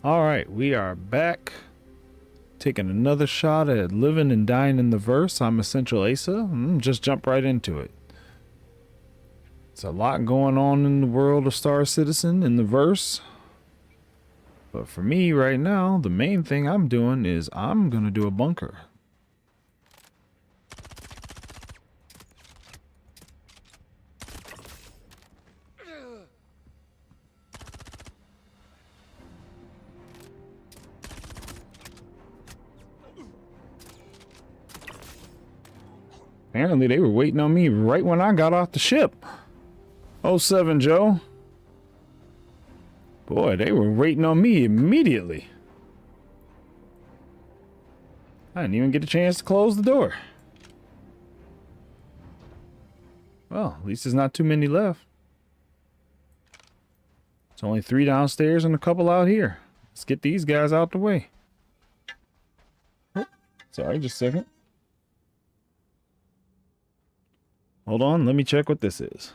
All right, we are back, taking another shot at living and dying in the verse. I'm Essential Asa. Just jump right into it. It's a lot going on in the world of Star Citizen in the verse. But for me right now, the main thing I'm doing is I'm going to do a bunker. Apparently they were waiting on me right when I got off the ship. 07 Joe. Boy, they were waiting on me immediately. I didn't even get a chance to close the door. Well, at least there's not too many left. It's only 3 downstairs and a couple out here. Let's get these guys out the way. Oh, sorry, just a second. Hold on, let me check what this is.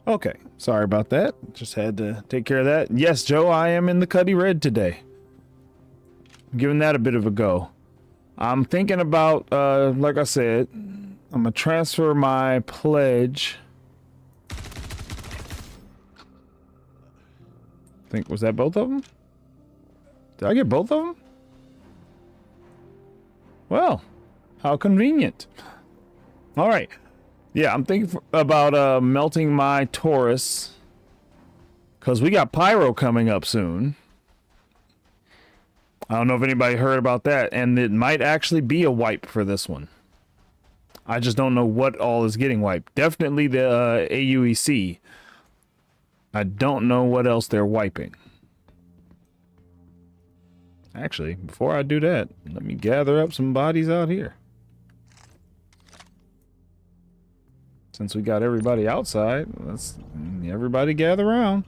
Okay, sorry about that. Just had to take care of that. Yes, Joe, I am in the Cuddy Red today. I'm giving that a bit of a go. I'm thinking about, like I said, I'm going to transfer my pledge. Was that both of them? Did I get both of them? Well, how convenient. All right. Yeah, I'm thinking about melting my Taurus, because we got Pyro coming up soon. I don't know if anybody heard about that, and it might actually be a wipe for this one. I just don't know what all is getting wiped. Definitely the AUEC. I don't know what else they're wiping. Actually, before I do that, let me gather up some bodies out here. Since we got everybody outside, let's everybody gather around.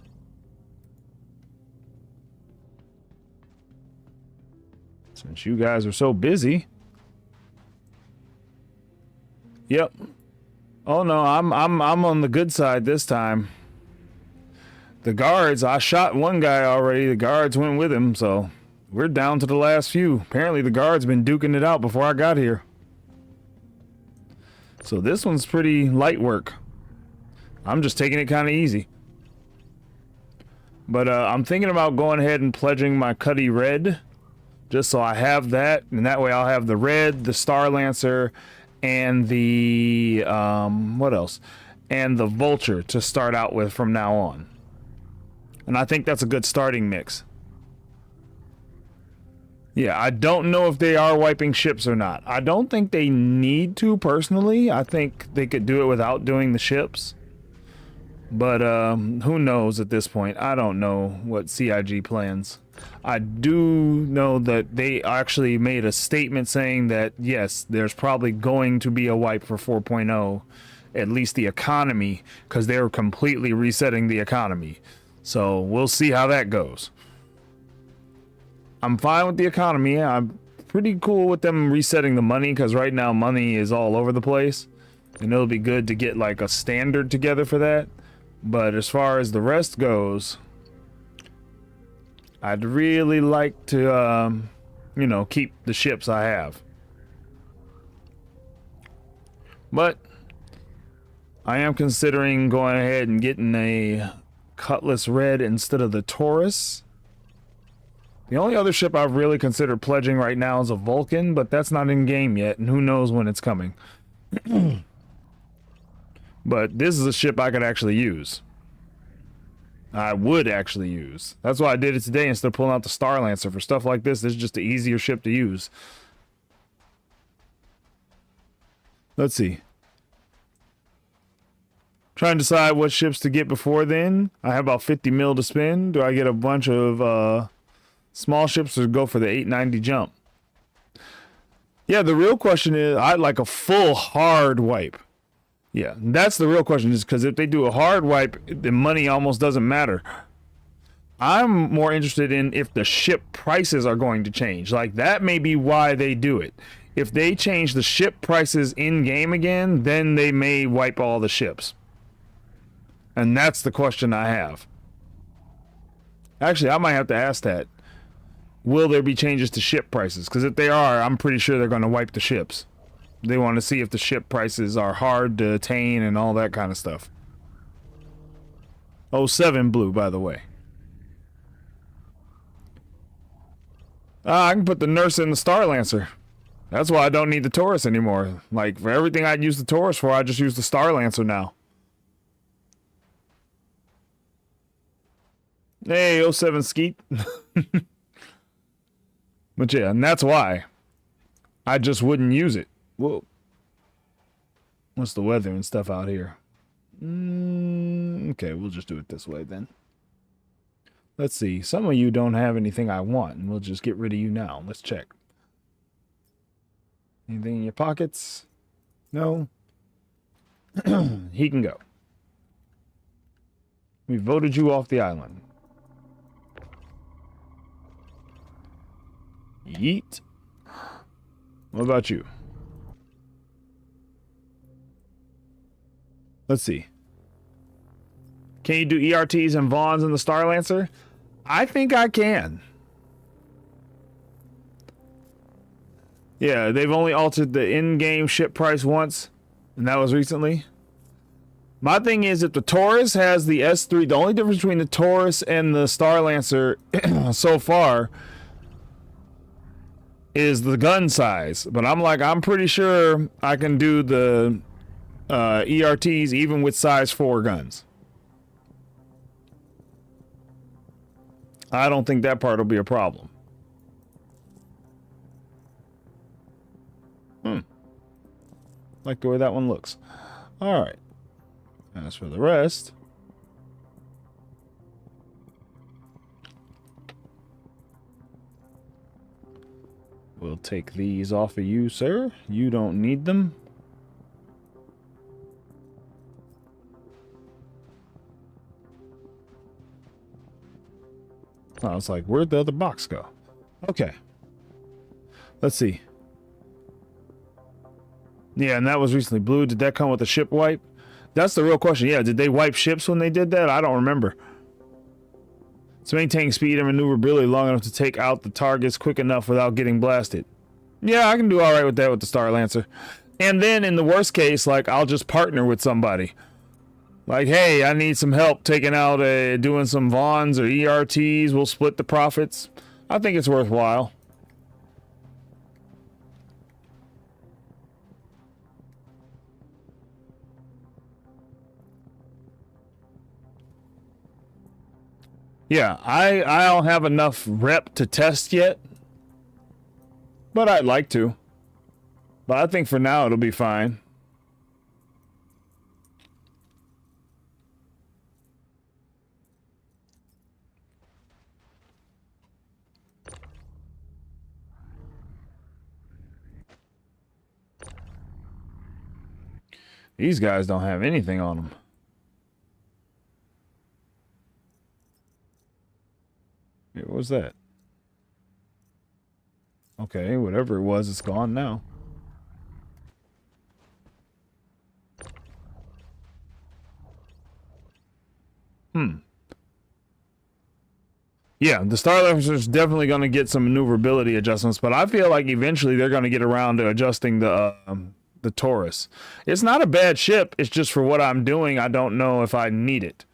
Since you guys are so busy. Yep. Oh no, I'm on the good side this time. The guards, I shot one guy already. The guards went with him, so we're down to the last few. Apparently the guards been duking it out before I got here. So this one's pretty light work. I'm just taking it kind of easy. But I'm thinking about going ahead and pledging my Cuddy Red, just so I have that, and that way I'll have the Red, the Star Lancer, and the what else? And the Vulture to start out with from now on. And I think that's a good starting mix. Yeah, I don't know if they are wiping ships or not. I don't think they need to, personally. I think they could do it without doing the ships. But who knows at this point? I don't know what CIG plans. I do know that they actually made a statement saying that, yes, there's probably going to be a wipe for 4.0, at least the economy, because they're completely resetting the economy. So we'll see how that goes. I'm fine with the economy. I'm pretty cool with them resetting the money, because right now money is all over the place. And it'll be good to get like a standard together for that. But as far as the rest goes, I'd really like to, you know, keep the ships I have. But I am considering going ahead and getting a Cutlass Red instead of the Taurus. The only other ship I've really considered pledging right now is a Vulcan, but that's not in game yet, and who knows when it's coming. But this is a ship I could actually use. I would actually use. That's why I did it today instead of pulling out the Star Lancer. For stuff like this, this is just an easier ship to use. Let's see. Trying to decide what ships to get before then. I have about 50 mil to spend. Do I get a bunch of small ships or go for the 890 jump? Yeah, the real question is, I'd like a full hard wipe. Yeah, that's the real question, is because if they do a hard wipe, the money almost doesn't matter. I'm more interested in if the ship prices are going to change. Like, that may be why they do it. If they change the ship prices in-game again, then they may wipe all the ships. And that's the question I have. Actually, I might have to ask that. Will there be changes to ship prices? Because if they are, I'm pretty sure they're going to wipe the ships. They want to see if the ship prices are hard to attain and all that kind of stuff. 07 blue, by the way. I can put the Nurse in the Star Lancer. That's why I don't need the Taurus anymore. Like, for everything I'd use the Taurus for, I just use the Star Lancer now. Hey, 07 Skeet. But yeah, and that's why I just wouldn't use it. Whoa. What's the weather and stuff out here? Okay, we'll just do it this way then. Let's see. Some of you don't have anything I want, and we'll just get rid of you now. Let's check. Anything in your pockets? No? He can go. We voted you off the island. Yeet. What about you? Let's see. Can you do ERTs and Vaughns in the Star Lancer? I think I can. Yeah, they've only altered the in-game ship price once, and that was recently. My thing is, if the Taurus has the S3, the only difference between the Taurus and the Star Lancer so far is the gun size. But I'm pretty sure I can do the ERTs even with size 4 guns. I don't think that part will be a problem. Like the way that one looks. Alright. As for the rest, We'll take these off of you, sir. You don't need them. I was like, where'd the other box go? Okay. Let's see. Yeah, and that was recently blue. Did that come with a ship wipe? That's the real question. Yeah, did they wipe ships when they did that? I don't remember. To maintain speed and maneuverability long enough to take out the targets quick enough without getting blasted. Yeah, I can do all right with that with the Star Lancer. And then in the worst case, like, I'll just partner with somebody. Like, hey, I need some help taking out, doing some Vaughns or ERTs. We'll split the profits. I think it's worthwhile. Yeah, I don't have enough rep to test yet, but I'd like to. But I think for now it'll be fine. These guys don't have anything on them. What was that? Okay, whatever it was, it's gone now. Yeah, the Star Lancer is definitely going to get some maneuverability adjustments, but I feel like eventually they're going to get around to adjusting the Taurus. It's not a bad ship. It's just for what I'm doing, I don't know if I need it.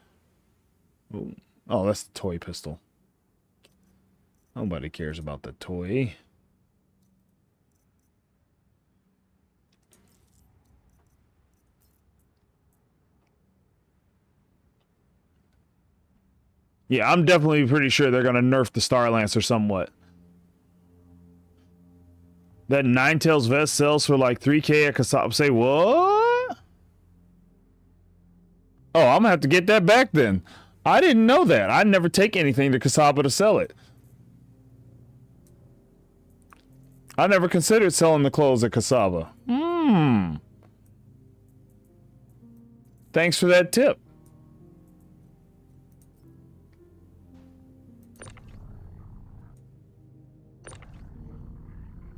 Oh, that's the toy pistol. Nobody cares about the toy. Yeah, I'm definitely pretty sure they're going to nerf the Star Lancer somewhat. That Ninetales vest sells for like 3K at Kasab. Say what? Oh, I'm going to have to get that back then. I didn't know that. I never take anything to Kasaba to sell it. I never considered selling the clothes at Kasaba. Thanks for that tip.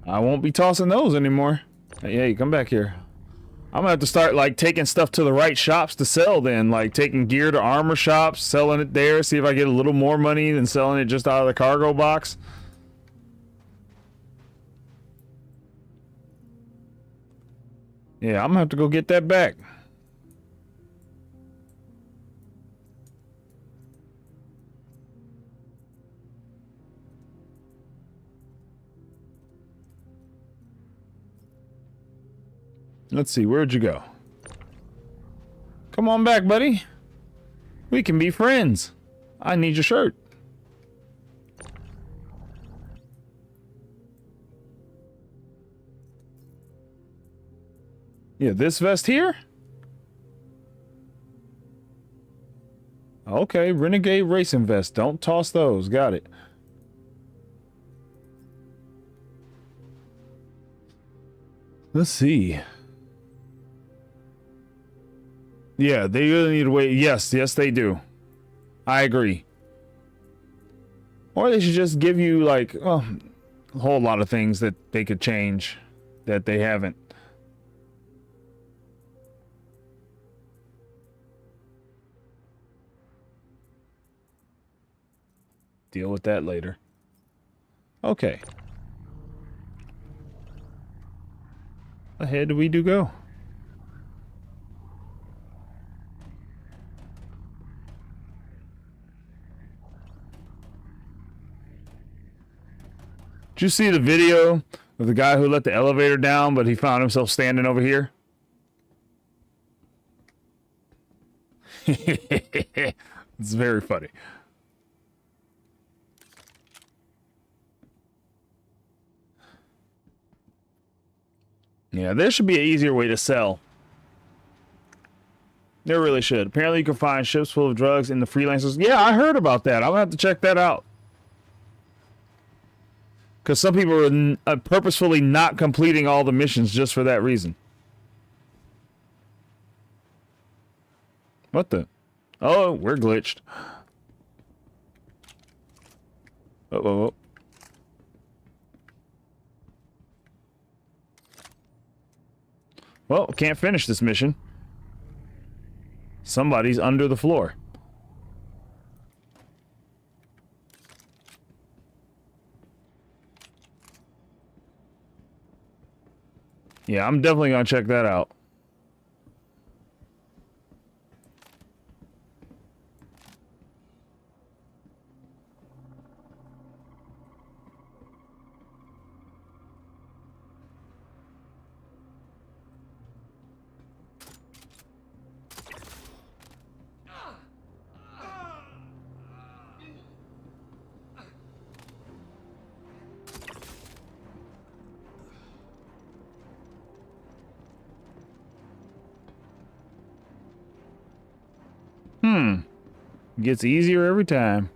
I won't be tossing those anymore. Hey, come back here. I'm gonna have to start like taking stuff to the right shops to sell then, like taking gear to armor shops, selling it there, see if I get a little more money than selling it just out of the cargo box. Yeah, I'm gonna have to go get that back. Let's see, where'd you go? Come on back, buddy. We can be friends. I need your shirt. Yeah, this vest here? Okay, Renegade Racing Vest. Don't toss those. Got it. Let's see. Yeah, they really need to wait. Yes, they do. I agree. Or they should just give you, like, a whole lot of things that they could change that they haven't. Deal with that later. Okay. Ahead we do go. Did you see the video of the guy who let the elevator down, but he found himself standing over here? It's very funny. Yeah, there should be an easier way to sell. There really should. Apparently you can find ships full of drugs in the freelancers. Yeah, I heard about that. I'm gonna have to check that out. Because some people are purposefully not completing all the missions just for that reason. What the? Oh, we're glitched. Uh-oh. Well, can't finish this mission. Somebody's under the floor. Yeah, I'm definitely gonna check that out. Gets easier every time.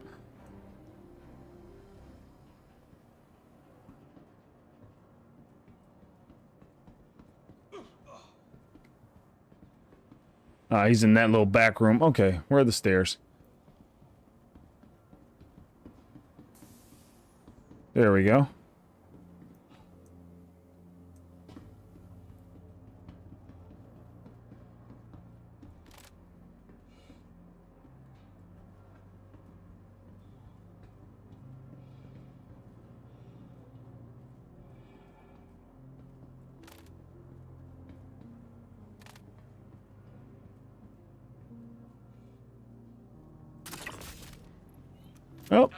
Ah, he's in that little back room. Okay, where are the stairs? There we go. Oh,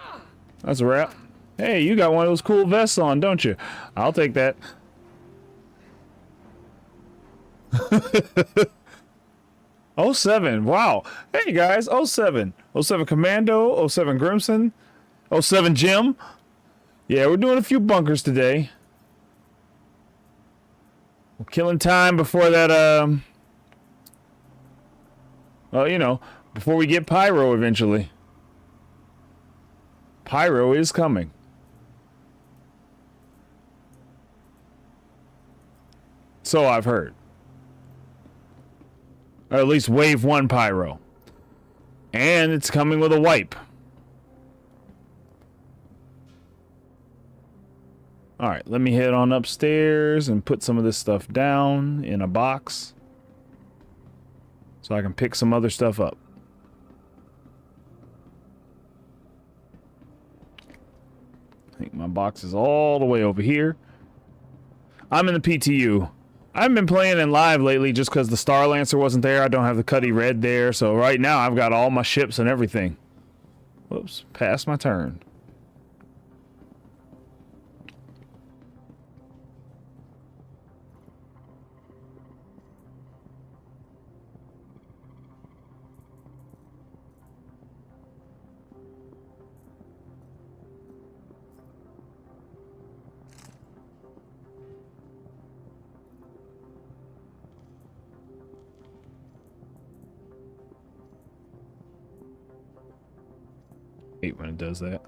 that's a wrap. Hey, you got one of those cool vests on, don't you? I'll take that. Oh 07, wow. Hey guys, 07. 07 Commando, 07 Grimson, 07 Jim. Yeah, we're doing a few bunkers today. We're killing time before that, well, you know, before we get Pyro eventually. Pyro is coming. So I've heard. Or at least wave 1 Pyro. And it's coming with a wipe. Alright, let me head on upstairs and put some of this stuff down in a box. So I can pick some other stuff up. I think my box is all the way over here. I'm in the PTU. I haven't been playing in live lately just because the Star Lancer wasn't there. I don't have the Cuddy Red there. So right now I've got all my ships and everything. Whoops, passed my turn. Hate when it does that.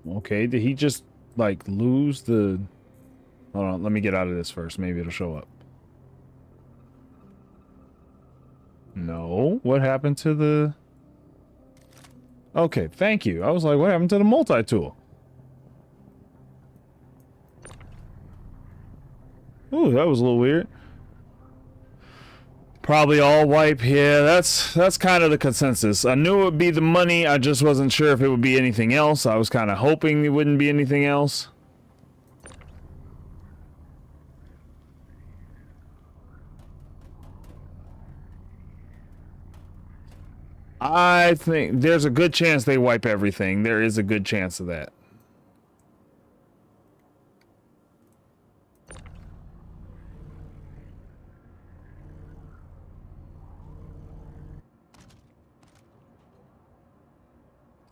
Okay, did he just like lose the... Hold on, let me get out of this first. Maybe it'll show up. No, what happened to the... Okay, thank you. I was like, what happened to the multi-tool? Ooh, that was a little weird. Probably all wipe. Yeah, that's kind of the consensus. I knew it would be the money. I just wasn't sure if it would be anything else. I was kind of hoping it wouldn't be anything else. I think there's a good chance they wipe everything. There is a good chance of that.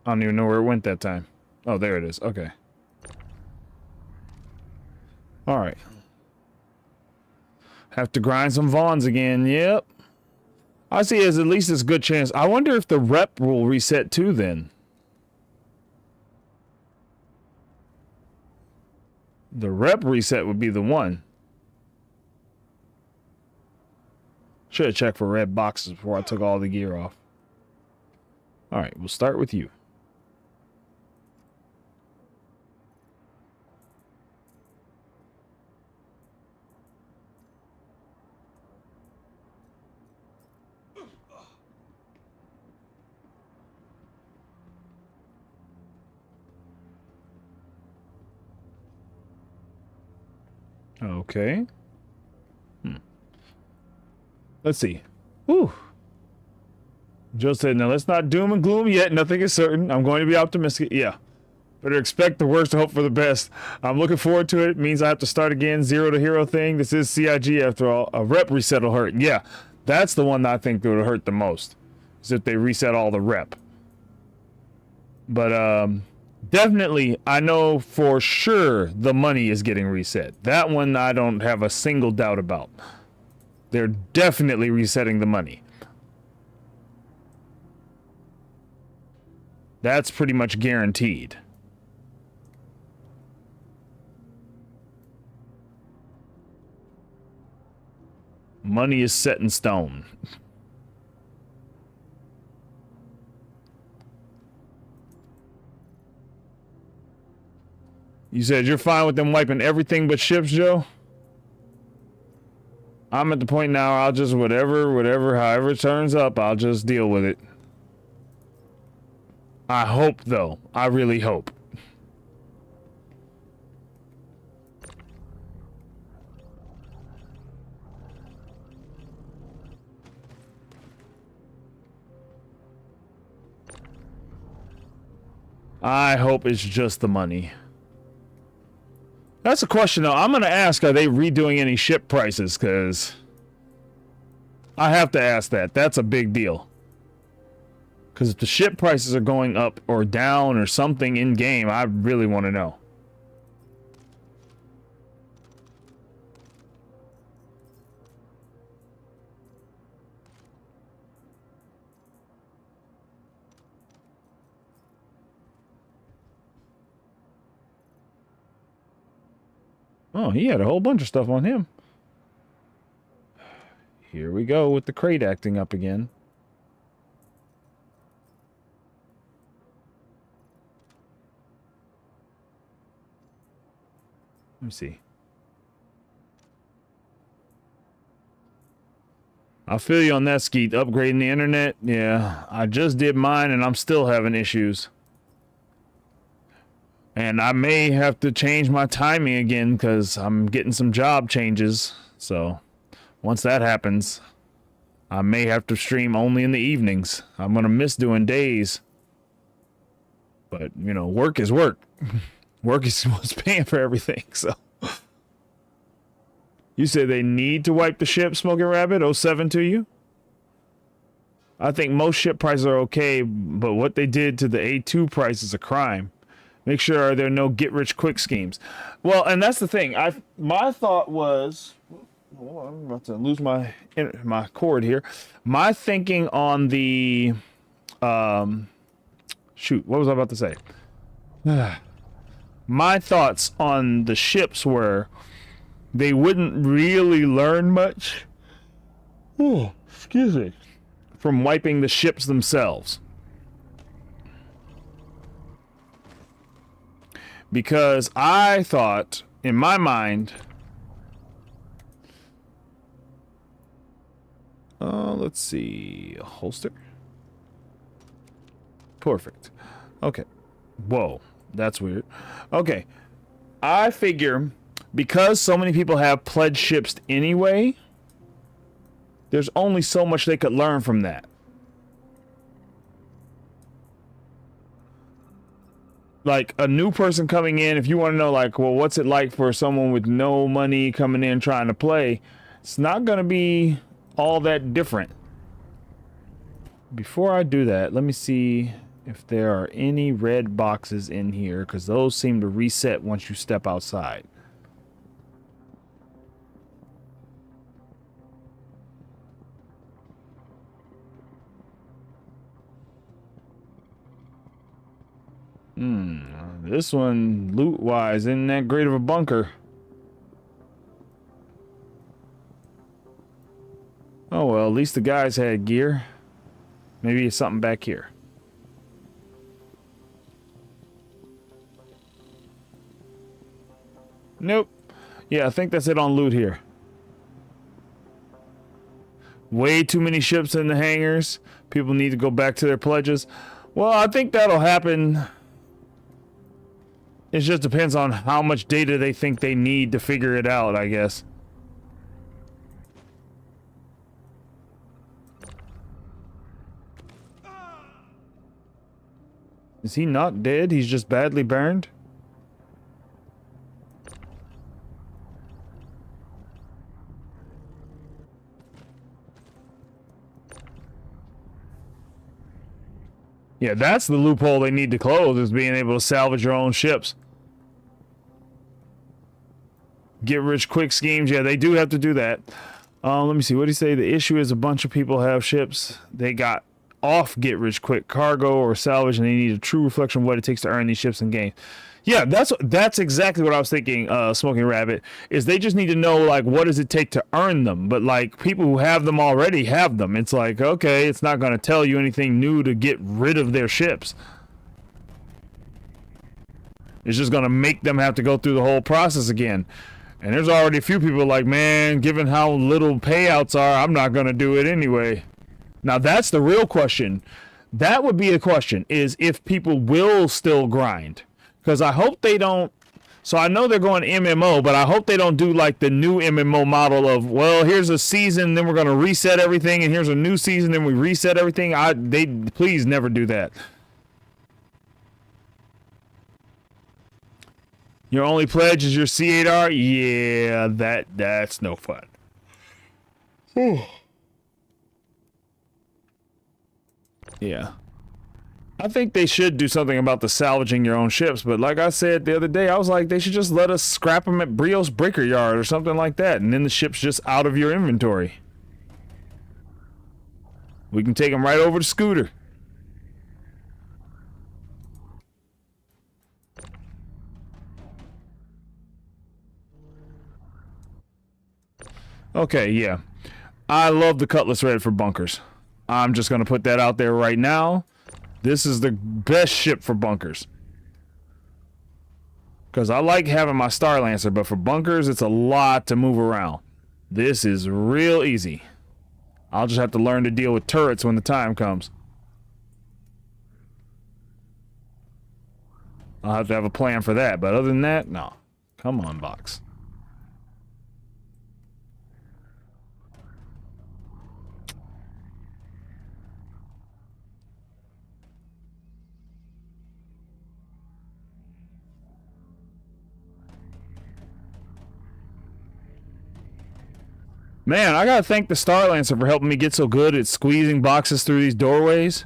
I don't even know where it went that time. Oh, there it is. Okay. Alright. Have to grind some Vaughns again. Yep. I see as at least as good chance. I wonder if the rep will reset too then. The rep reset would be the one. Should have checked for red boxes before I took all the gear off. Alright, we'll start with you. Okay. Let's see. Whew. Joe said, now let's not doom and gloom yet. Nothing is certain. I'm going to be optimistic. Yeah. Better expect the worst, hope for the best. I'm looking forward to it. It means I have to start again. Zero to hero thing. This is CIG after all. A rep reset will hurt. Yeah. That's the one that I think that would hurt the most. Is if they reset all the rep. But, definitely, I know for sure the money is getting reset. That one I don't have a single doubt about. They're definitely resetting the money. That's pretty much guaranteed. Money is set in stone. You said you're fine with them wiping everything but ships, Joe? I'm at the point now, I'll just however it turns up, I'll just deal with it. I hope, though. I really hope. I hope it's just the money. That's a question, though. I'm going to ask, are they redoing any ship prices? Because I have to ask that. That's a big deal. Because if the ship prices are going up or down or something in-game, I really want to know. Oh, he had a whole bunch of stuff on him. Here we go with the crate acting up again. Let me see. I feel you on that, Skeet. Upgrading the internet. Yeah, I just did mine and I'm still having issues. And I may have to change my timing again because I'm getting some job changes. So once that happens, I may have to stream only in the evenings. I'm going to miss doing days. But, you know, work is work. Work is what's paying for everything, so. You say they need to wipe the ship, Smoking Rabbit? 07 to you? I think most ship prices are okay, but what they did to the A2 price is a crime. Make sure there are no get-rich-quick schemes. Well, and that's the thing. My thought was... Oh, I'm about to lose my cord here. My thinking on the... shoot, what was I about to say? My thoughts on the ships were they wouldn't really learn much. Oh, excuse me. From wiping the ships themselves. Because I thought, in my mind... let's see... A holster? Perfect. Okay. Whoa. That's weird. Okay. I figure, because so many people have pledged ships anyway, there's only so much they could learn from that. Like, a new person coming in, if you want to know, like, well, what's it like for someone with no money coming in trying to play, it's not going to be all that different. Before I do that, let me see if there are any red boxes in here, because those seem to reset once you step outside. This one, loot-wise, isn't that great of a bunker. Oh well, at least the guys had gear. Maybe it's something back here. Nope. Yeah, I think that's it on loot here. Way too many ships in the hangars. People need to go back to their pledges. Well, I think that'll happen. It just depends on how much data they think they need to figure it out, I guess. Is he not dead? He's just badly burned? Yeah, that's the loophole they need to close, is being able to salvage your own ships. Get rich quick schemes. Yeah, they do have to do that. Let me see. What did he say? The issue is a bunch of people have ships. They got off get rich quick cargo or salvage, and they need a true reflection of what it takes to earn these ships in game. Yeah, that's exactly what I was thinking, Smoking Rabbit, is they just need to know, like, what does it take to earn them? But, like, people who have them already have them. It's like, okay, it's not going to tell you anything new to get rid of their ships. It's just going to make them have to go through the whole process again. And there's already a few people like, man, given how little payouts are, I'm not going to do it anyway. Now, that's the real question. That would be a question, is if people will still grind. Because I hope they don't. So I know they're going MMO, but I hope they don't do like the new MMO model of, well, here's a season, then we're going to reset everything, and here's a new season, then we reset everything. They please never do that. Your only pledge is your C8R? Yeah, that's no fun. Yeah. I think they should do something about the salvaging your own ships, but like I said the other day, I was like, they should just let us scrap them at Brios Breaker Yard or something like that, and then the ship's just out of your inventory. We can take them right over to Scooter. Okay, yeah. I love the Cutlass Red for bunkers. I'm just going to put that out there right now. This is the best ship for bunkers. Because I like having my Star Lancer, but for bunkers, it's a lot to move around. This is real easy. I'll just have to learn to deal with turrets when the time comes. I'll have to have a plan for that, but other than that, no. Come on, box. Man, I gotta thank the Star Lancer for helping me get so good at squeezing boxes through these doorways.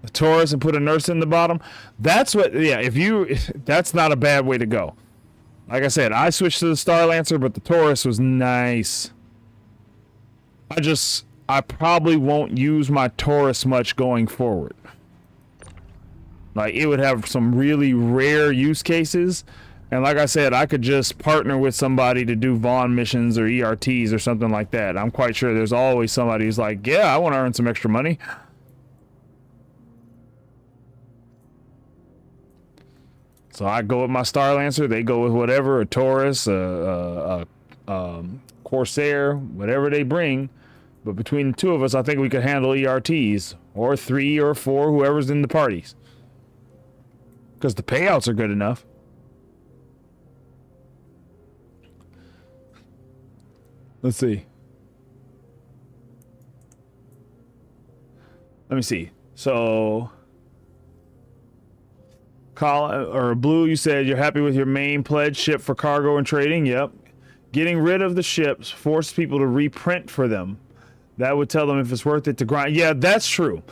A Taurus and put a nurse in the bottom. That's what, yeah, that's not a bad way to go. Like I said, I switched to the Star Lancer, but the Taurus was nice. I probably won't use my Taurus much going forward. Like, it would have some really rare use cases. And like I said, I could just partner with somebody to do Vaughn missions or ERTs or something like that. I'm quite sure there's always somebody who's like, yeah, I want to earn some extra money. So I go with my Star Lancer. They go with whatever, a Taurus, a Corsair, whatever they bring. But between the two of us, I think we could handle ERTs. Or 3 or 4, whoever's in the parties. Because the payouts are good enough. Let's see. Let me see. So, Colin or Blue, you said you're happy with your main pledge ship for cargo and trading. Yep. Getting rid of the ships forces people to reprint for them. That would tell them if it's worth it to grind. Yeah, that's true.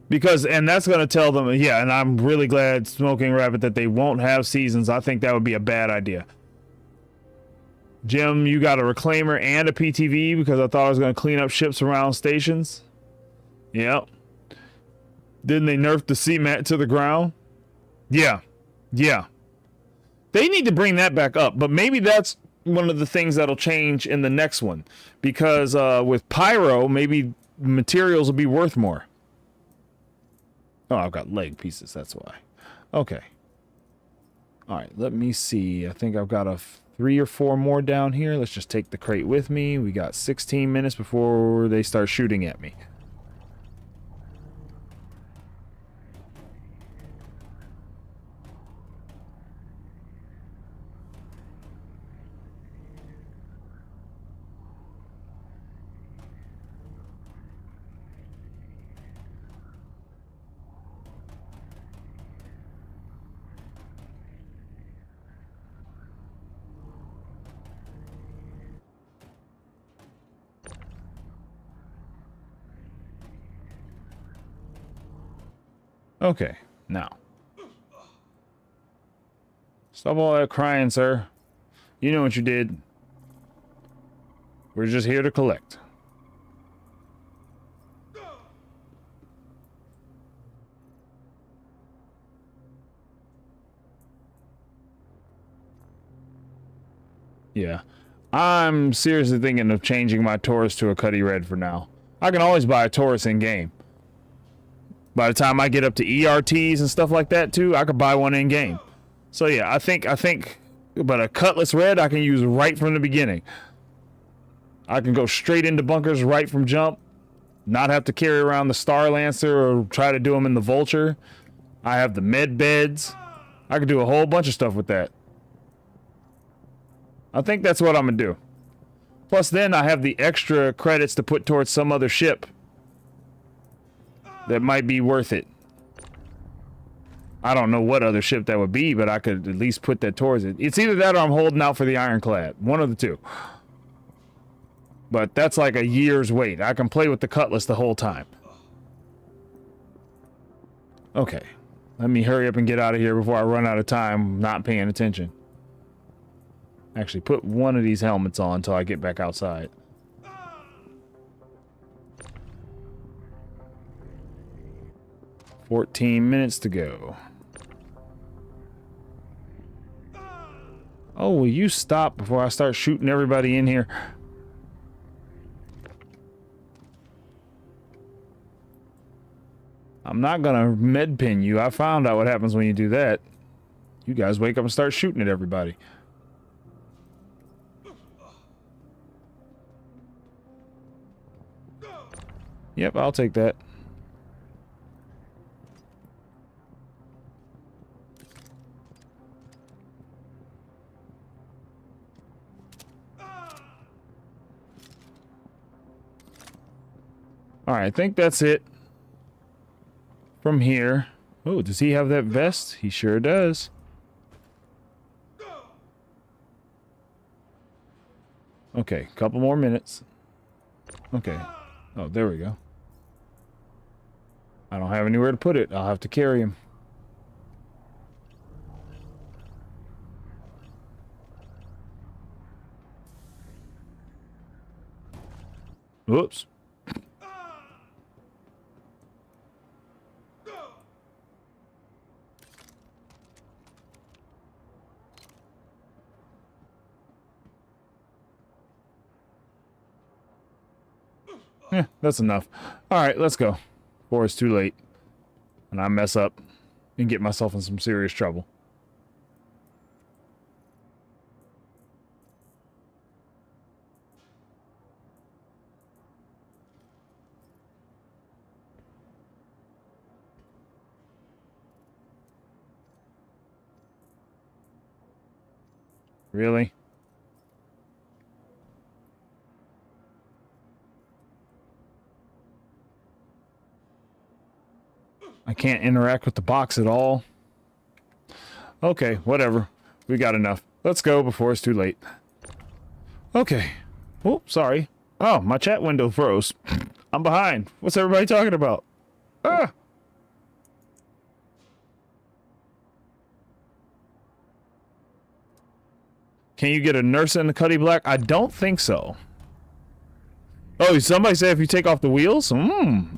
Because, and that's going to tell them, yeah, and I'm really glad, Smoking Rabbit, that they won't have seasons. I think that would be a bad idea. Jim, you got a reclaimer and a PTV because I thought I was going to clean up ships around stations. Yep. Didn't they nerf the CMAT to the ground? Yeah. Yeah. They need to bring that back up, but maybe that's one of the things that'll change in the next one. Because with Pyro, maybe materials will be worth more. Oh, I've got leg pieces, that's why. Okay. Alright, let me see. I think I've got a 3 or 4 more down here. Let's just take the crate with me. We got 16 minutes before they start shooting at me. Okay, now. Stop all that crying, sir. You know what you did. We're just here to collect. Yeah. I'm seriously thinking of changing my Taurus to a Cuddy Red for now. I can always buy a Taurus in-game. By the time I get up to ERTs and stuff like that too, I could buy one in game. So yeah, I think, but a Cutlass Red I can use right from the beginning. I can go straight into bunkers right from jump, not have to carry around the Star Lancer or try to do them in the Vulture. I have the med beds. I could do a whole bunch of stuff with that. I think that's what I'm gonna do. Plus then I have the extra credits to put towards some other ship that might be worth it. I don't know what other ship that would be, but I could at least put that towards it. It's either that or I'm holding out for the Ironclad. One of the two. But that's like a year's wait. I can play with the Cutlass the whole time. Okay. Let me hurry up and get out of here before I run out of time not paying attention. Actually, put one of these helmets on until I get back outside. "14 minutes to go." Oh, will you stop before I start shooting everybody in here? I'm not gonna med pin you. I found out what happens when you do that. You guys wake up and start shooting at everybody. Yep, I'll take that. Alright, I think that's it. From here. Oh, does he have that vest? He sure does. Okay, couple more minutes. Okay. Oh, there we go. I don't have anywhere to put it. I'll have to carry him. Whoops. Yeah, that's enough. Alright, let's go. Before it's too late. And I mess up and get myself in some serious trouble. Really? I can't interact with the box at all. Okay, whatever. We got enough. Let's go before it's too late. Okay. Oh, sorry. Oh, my chat window froze. I'm behind. What's everybody talking about? Ah! Can you get a Nursa in the Cuddy Black? I don't think so. Oh, somebody said if you take off the wheels?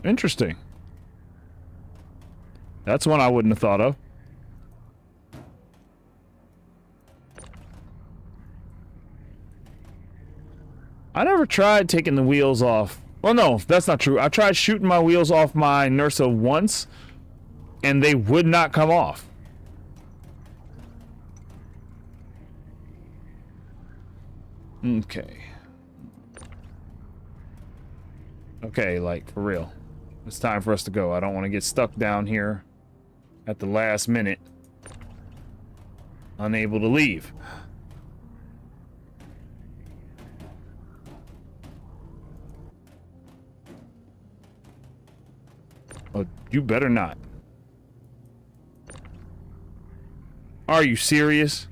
Interesting. That's one I wouldn't have thought of. I never tried taking the wheels off. Well, no, that's not true. I tried shooting my wheels off my Nursa once, and they would not come off. Okay. Okay, like, for real. It's time for us to go. I don't want to get stuck down here at the last minute, unable to leave. Oh, you better not. Are you serious?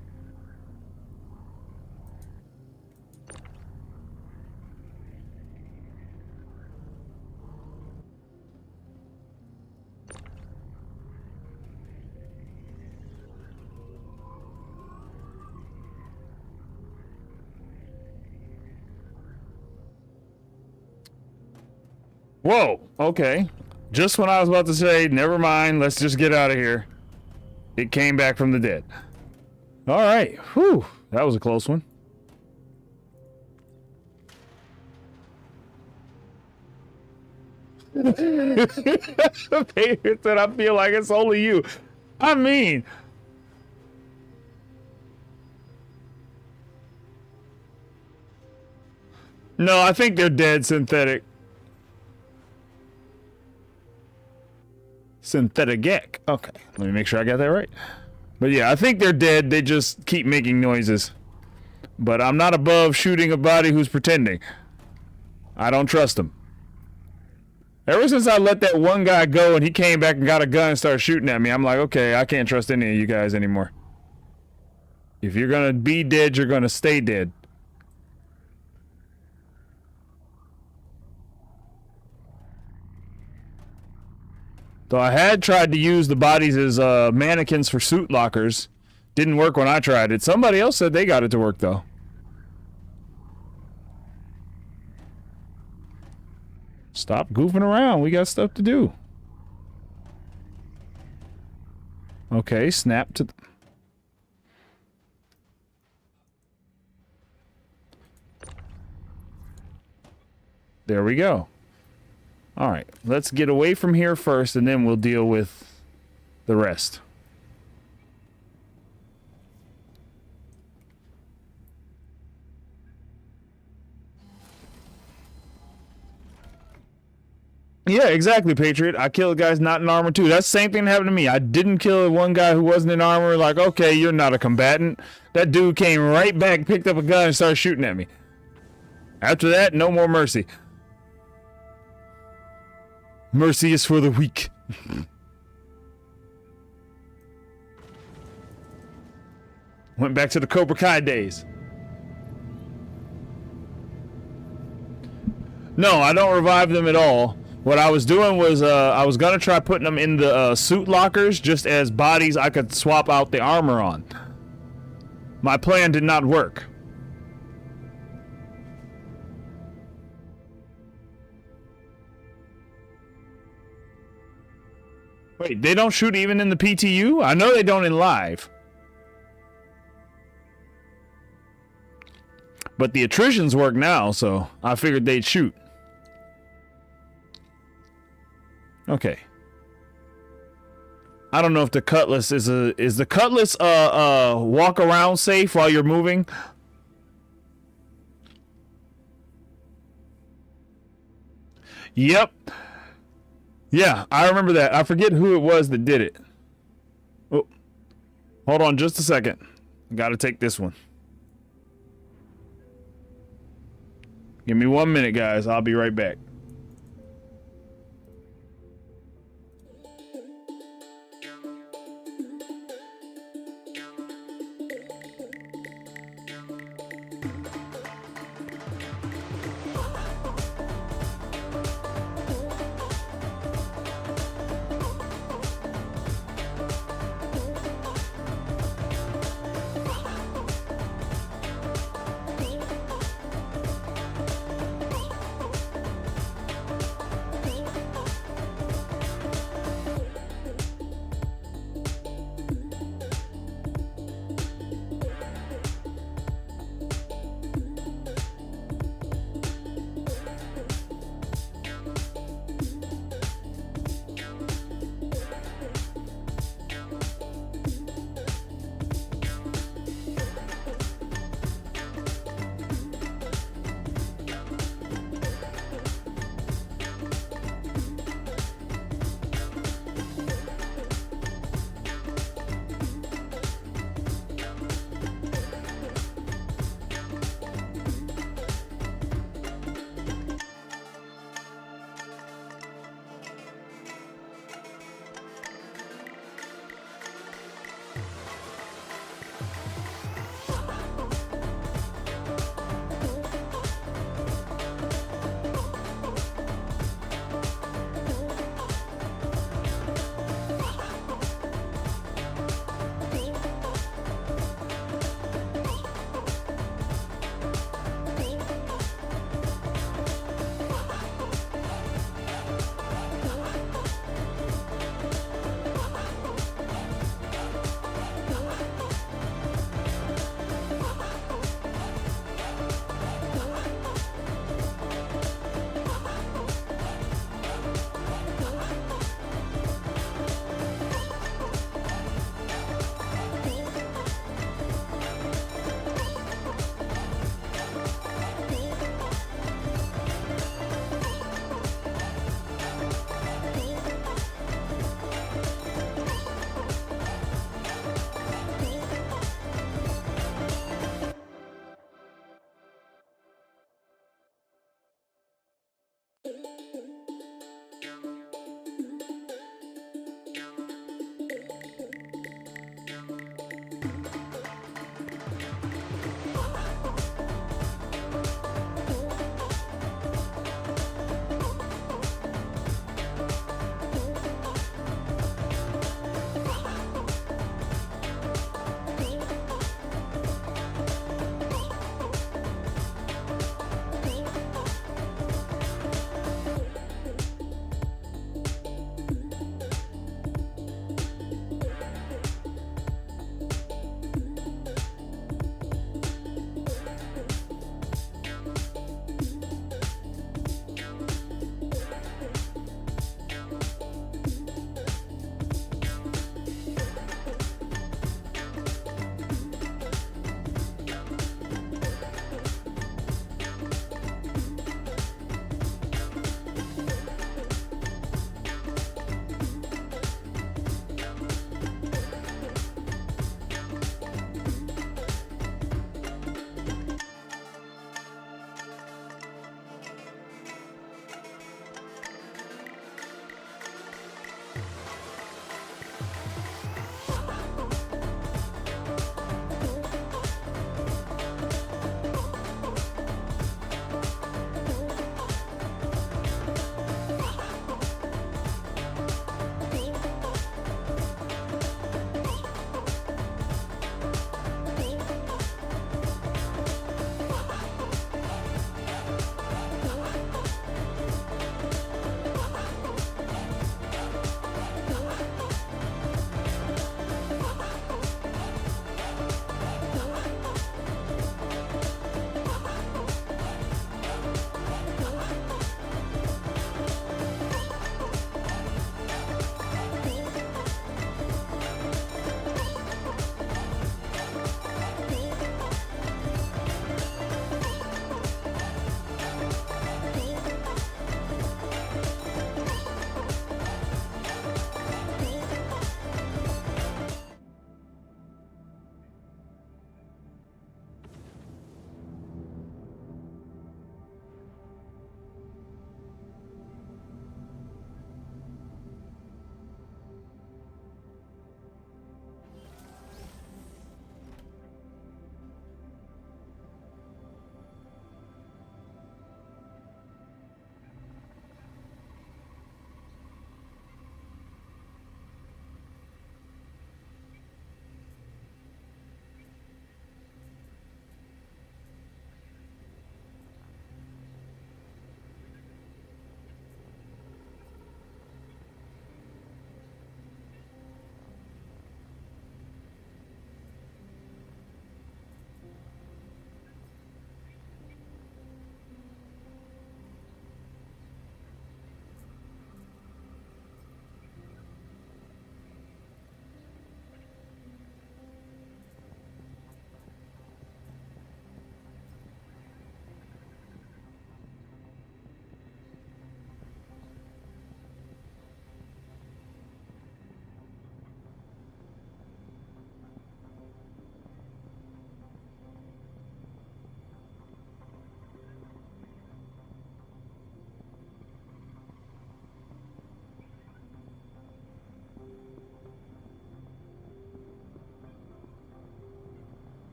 Whoa, okay. Just when I was about to say, never mind, let's just get out of here, it came back from the dead. All right, whew, that was a close one. Peter said, I feel like it's only you. I mean... No, I think they're dead, Synthetic. Synthetic. Okay, let me make sure I got that right. But yeah, I think they're dead. They just keep making noises. But I'm not above shooting a body who's pretending. I don't trust them. Ever since I let that one guy go and he came back and got a gun and started shooting at me, I'm like, okay, I can't trust any of you guys anymore. If you're gonna be dead, you're gonna stay dead. So I had tried to use the bodies as mannequins for suit lockers. Didn't work when I tried it. Somebody else said they got it to work, though. Stop goofing around. We got stuff to do. Okay, snap to... There we go. Alright, let's get away from here first, and then we'll deal with the rest. Yeah, exactly, Patriot. I killed guys not in armor, too. That's the same thing that happened to me. I didn't kill one guy who wasn't in armor. Like, okay, you're not a combatant. That dude came right back, picked up a gun, and started shooting at me. After that, no more mercy. Mercy is for the weak. Went back to the Cobra Kai days. No, I don't revive them at all. What I was doing was I was gonna try putting them in the suit lockers just as bodies I could swap out the armor on. My plan did not work. Wait, they don't shoot even in the PTU? I know they don't in live. But the attritions work now, so I figured they'd shoot. Okay. I don't know if the cutlass is the cutlass walk around safe while you're moving? Yep. Yeah, I remember that. I forget who it was that did it. Oh, hold on just a second. Gotta take this one. Give me 1 minute, guys. I'll be right back.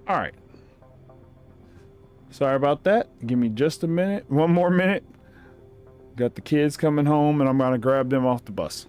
All right. Sorry about that. Give me just a minute. One more minute. Got the kids coming home and I'm going to grab them off the bus.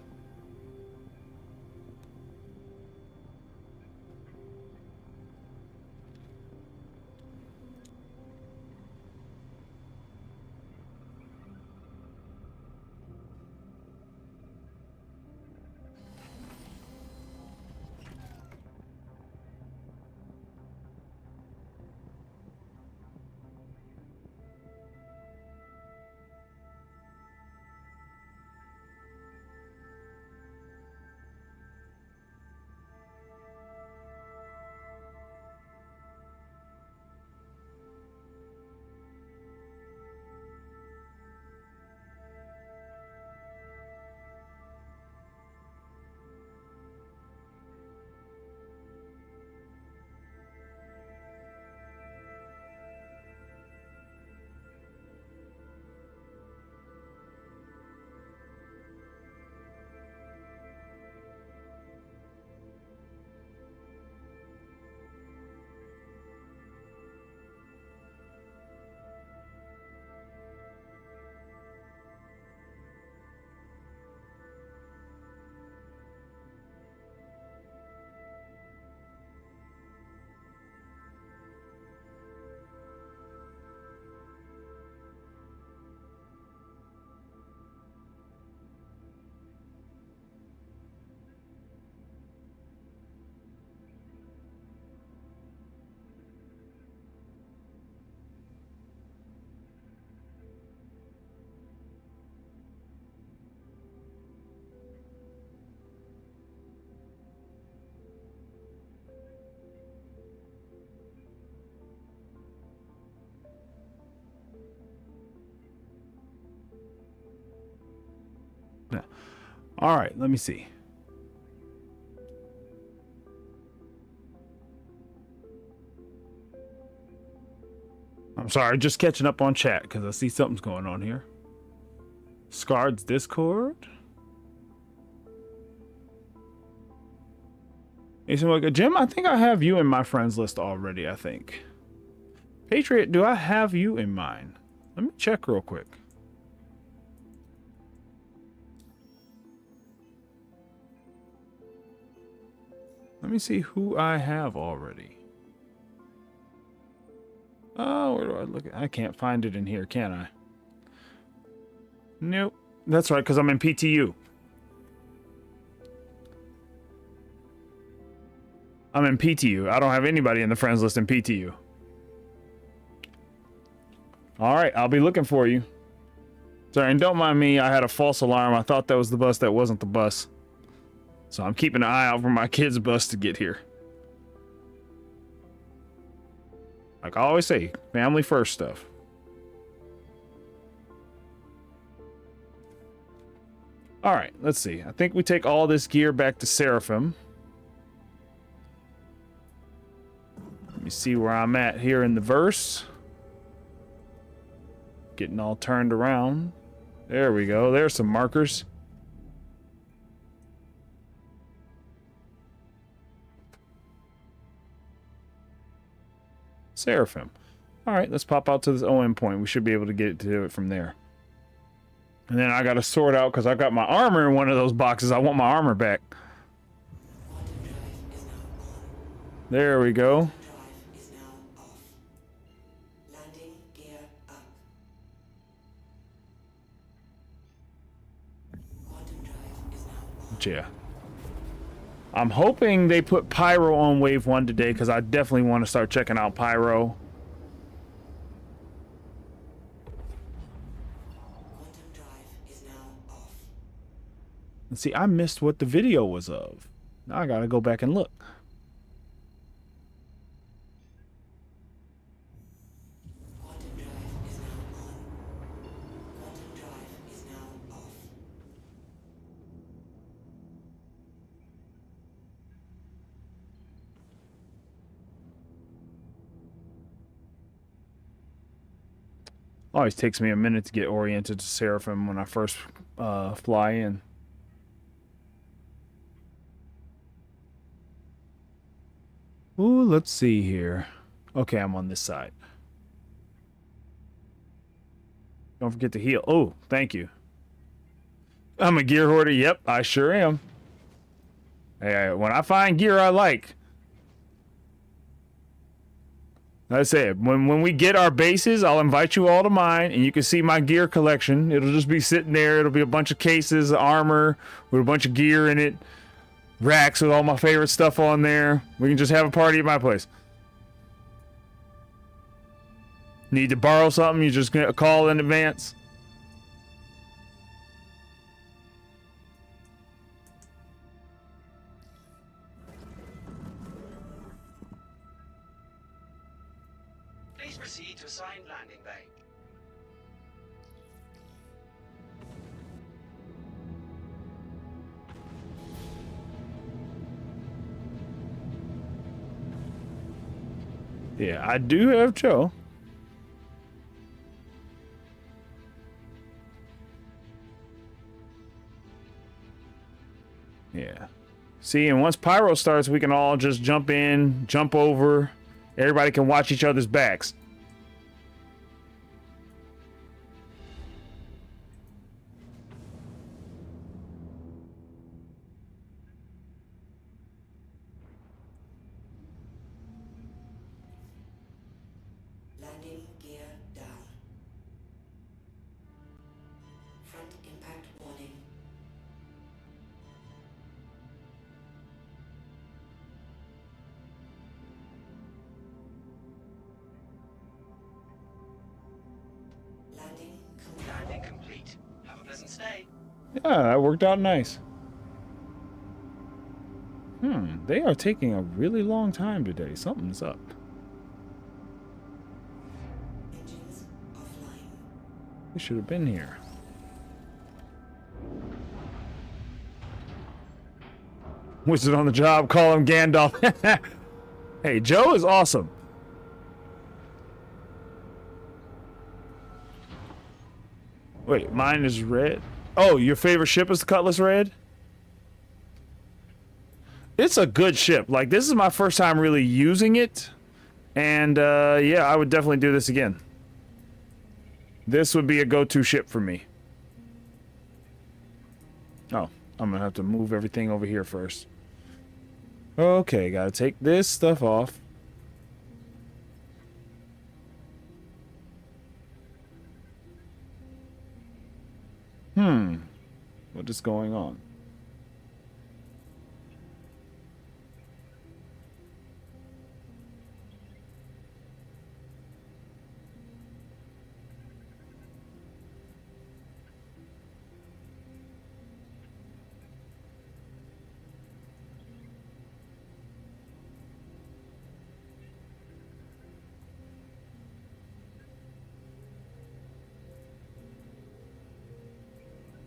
All right, let me see. I'm sorry, just catching up on chat because I see something's going on here. Scarred's Discord. Jim, I think I have you in my friends list already, I think. Patriot, do I have you in mind? Let me check real quick. Let me see who I have already. Oh, where do I look at? I can't find it in here, can I? Nope. That's right, because I'm in PTU. I'm in PTU. I don't have anybody in the friends list in PTU. All right, I'll be looking for you. Sorry, and don't mind me. I had a false alarm. I thought that was the bus that wasn't the bus. So I'm keeping an eye out for my kid's bus to get here. Like I always say, family first stuff. All right, let's see. I think we take all this gear back to Seraphim. Let me see where I'm at here in the verse. Getting all turned around. There we go. There's some markers. Seraphim. All right, let's pop out to this OM point. We should be able to get to it from there. And then I got to sort out because I got my armor in one of those boxes. I want my armor back. There we go. Yeah. I'm hoping they put Pyro on wave 1 today because I definitely want to start checking out Pyro. And see, I missed what the video was of. Now I gotta go back and look. Always takes me a minute to get oriented to Seraphim when I first fly in. Ooh, let's see here. Okay, I'm on this side. Don't forget to heal. Oh, thank you. I'm a gear hoarder. Yep, I sure am. Hey, when I find gear I like, I say it. When we get our bases, I'll invite you all to mine, and you can see my gear collection. It'll just be sitting there. It'll be a bunch of cases, armor with a bunch of gear in it, racks with all my favorite stuff on there. We can just have a party at my place. Need to borrow something? You just get a call in advance. Please proceed to assigned landing bay. Yeah, I do have Joe. Yeah. See, and once Pyro starts, we can all just jump in, jump over. Everybody can watch each other's backs. Landing gear down. Front impact warning. Landing complete. Have a pleasant stay. Yeah, that worked out nice. They are taking a really long time today. Something's up. Engines offline. They should have been here. Wizard on the job, call him Gandalf. Hey, Joe is awesome. Wait, mine is red. Oh, your favorite ship is the Cutlass Red? It's a good ship. Like, this is my first time really using it. And, yeah, I would definitely do this again. This would be a go-to ship for me. Oh, I'm gonna have to move everything over here first. Okay, gotta take this stuff off. What is going on?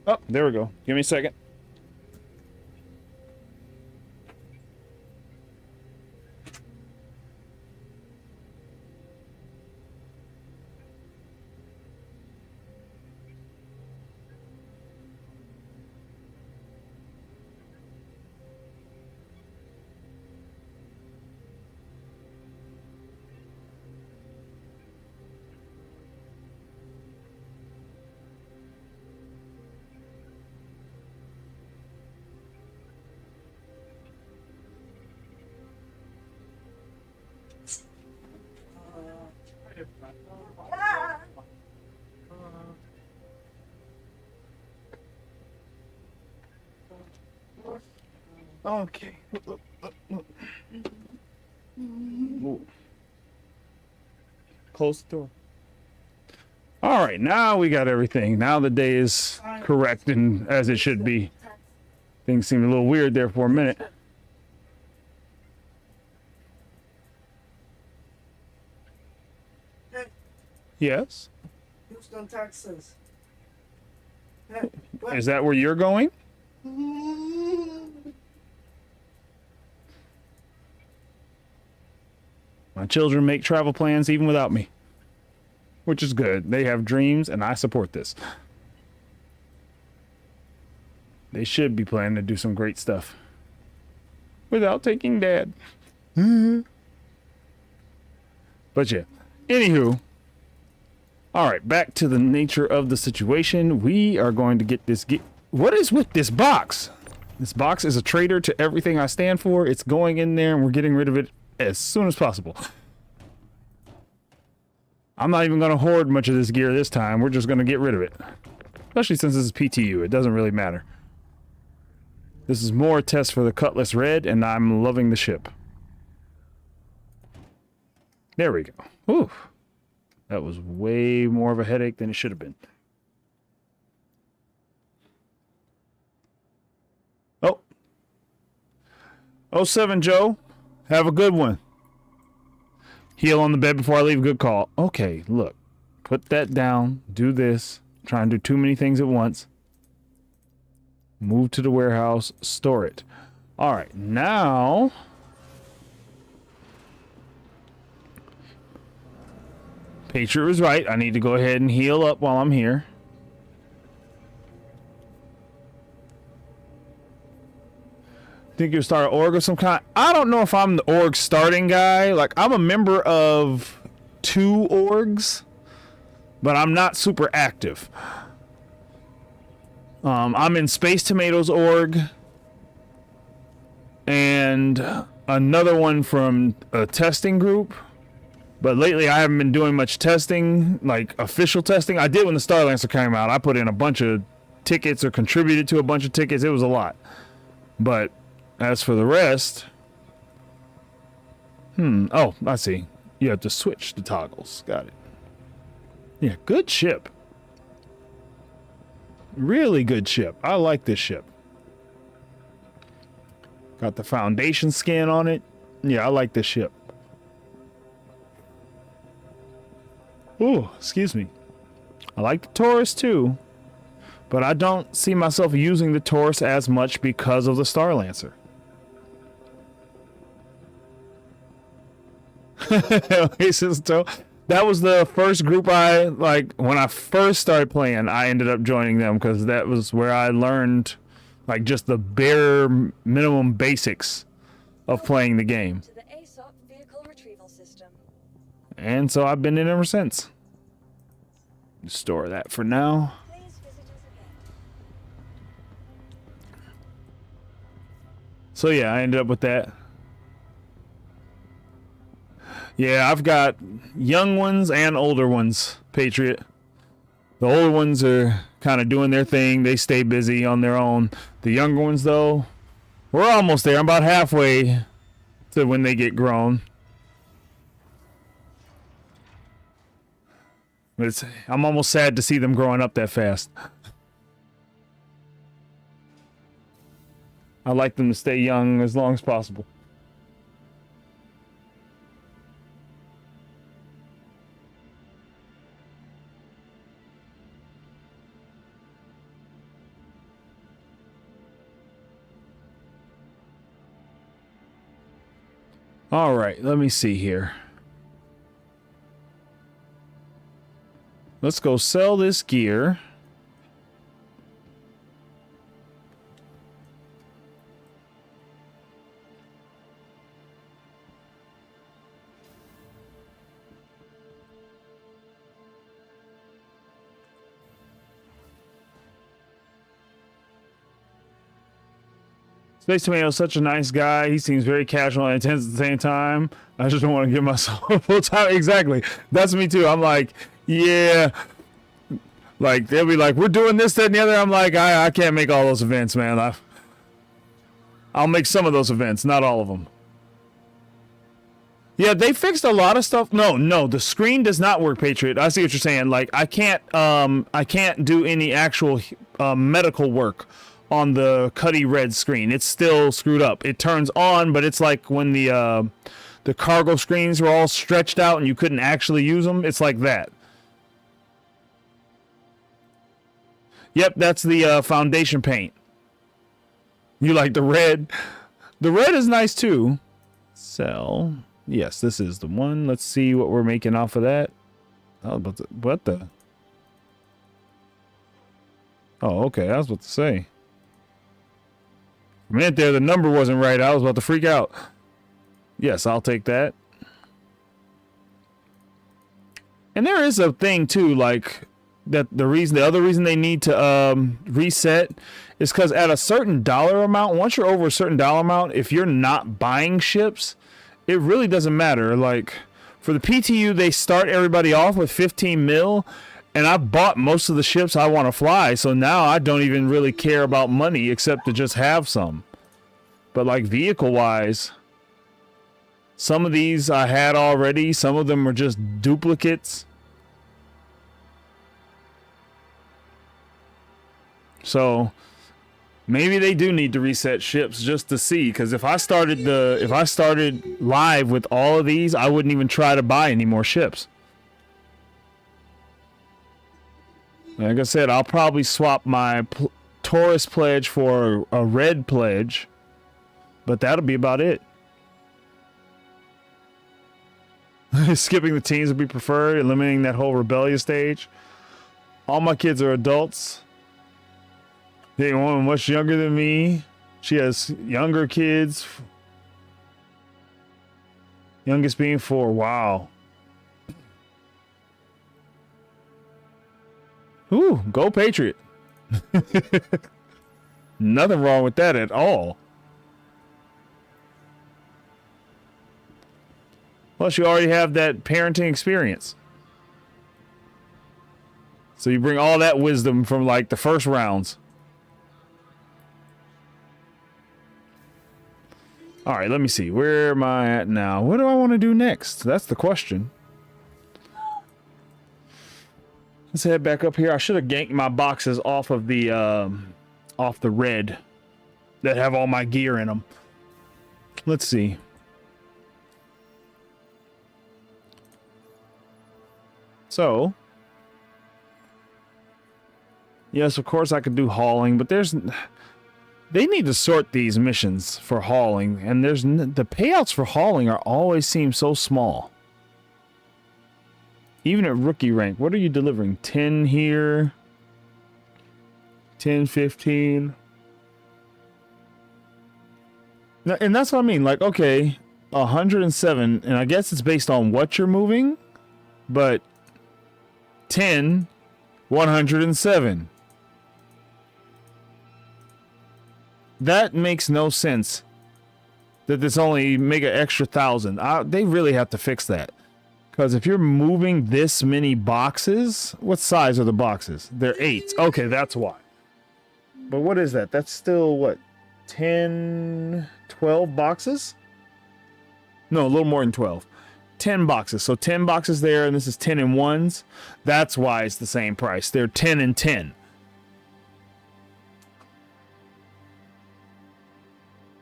Oh, there we go. Give me a second. Okay. Ooh. Close the door. All right, now we got everything. Now the day is correct and as it should be. Things seemed a little weird there for a minute. Yes? Houston, Texas. Is that where you're going? My children make travel plans even without me, which is good. They have dreams, and I support this. They should be planning to do some great stuff without taking Dad. But yeah. Anywho. Alright, back to the nature of the situation. We are going to get this... What is with this box? This box is a traitor to everything I stand for. It's going in there and we're getting rid of it as soon as possible. I'm not even going to hoard much of this gear this time. We're just going to get rid of it. Especially since this is PTU. It doesn't really matter. This is more a test for the Cutlass Red, and I'm loving the ship. There we go. Whew. That was way more of a headache than it should have been. Oh. 07 Joe. Have a good one. Heal on the bed before I leave. Good call. Okay, look. Put that down. Do this. Try and do too many things at once. Move to the warehouse. Store it. Alright, now... Patriot was right. I need to go ahead and heal up while I'm here. Think you'll start an org of some kind? I don't know if I'm the org starting guy. Like, I'm a member of 2 orgs, but I'm not super active. I'm in Space Tomatoes org and another one from a testing group. But lately I haven't been doing much testing, like official testing. I did when the Star Lancer came out. I put in a bunch of tickets or contributed to a bunch of tickets. It was a lot. But as for the rest... Oh, I see. You have to switch the toggles. Got it. Yeah, good ship. Really good ship. I like this ship. Got the Foundation skin on it. Yeah, I like this ship. Oh, excuse me. I like the Taurus too, but I don't see myself using the Taurus as much because of the Star Lancer. That was the first group I, like, when I first started playing, I ended up joining them because that was where I learned, like, just the bare minimum basics of playing the game. To the ASUS vehicle retrieval system. And so I've been in ever since. Store that for now. Please visit us again. So yeah, I ended up with that. Yeah, I've got young ones and older ones, Patriot. The older ones are kind of doing their thing. They stay busy on their own. The younger ones, though, we're almost there. I'm about halfway to when they get grown. But I'm almost sad to see them growing up that fast. I like them to stay young as long as possible. All right, let me see here. Let's go sell this gear. Space Tomato is such a nice guy. He seems very casual and intense at the same time. I just don't want to give myself a full time. Exactly. That's me too. I'm like, yeah. Like, they'll be like, we're doing this, that, and the other. I'm like, I can't make all those events, man. I'll make some of those events, not all of them. Yeah, they fixed a lot of stuff. No, the screen does not work, Patriot. I see what you're saying. Like, I can't do any actual medical work on the Cuddy Red screen. It's still screwed up. It turns on, but it's like when the cargo screens were all stretched out and you couldn't actually use them. It's like that. Yep, that's the foundation paint. You like the red? The red is nice too. Sell. Yes, this is the one. Let's see what we're making off of that. Oh, but what the? Oh, okay. I was about to say. For a minute there, the number wasn't right. I was about to freak out. Yes, I'll take that. And there is a thing too, like that the other reason they need to reset is because at a certain dollar amount, once you're over a certain dollar amount, if you're not buying ships, it really doesn't matter. Like for the PTU, they start everybody off with 15 mil, and I bought most of the ships I want to fly, so now I don't even really care about money except to just have some. But like vehicle wise, some of these I had already, some of them are just duplicates. So maybe they do need to reset ships just to see, because if I started live with all of these, I wouldn't even try to buy any more ships. Like I said, I'll probably swap my Taurus pledge for a red pledge, but that'll be about it. Skipping the teens would be preferred, eliminating that whole rebellious stage. All my kids are adults. They one much younger than me. She has younger kids. Youngest being 4. Wow. Ooh, go Patriot. Nothing wrong with that at all. Plus, you already have that parenting experience. So you bring all that wisdom from like the first rounds. All right, let me see. Where am I at now? What do I want to do next? That's the question. Let's head back up here. I should have ganked my boxes off of the red that have all my gear in them. Let's see. So, yes, of course I could do hauling, but they need to sort these missions for hauling, and the payouts for hauling always seem so small. Even at rookie rank, what are you delivering? 10 here, 10, 15. And that's what I mean. Like, okay, 107, and I guess it's based on what you're moving, but 10, 107. That makes no sense. That this only make an extra 1,000. They really have to fix that. Because if you're moving this many boxes, what size are the boxes? They're 8s. Okay, that's why. But what is that? That's still what? 10, 12 boxes? No, a little more than 12. 10 boxes. So 10 boxes there, and this is 10 in ones. That's why it's the same price. They're 10 and 10.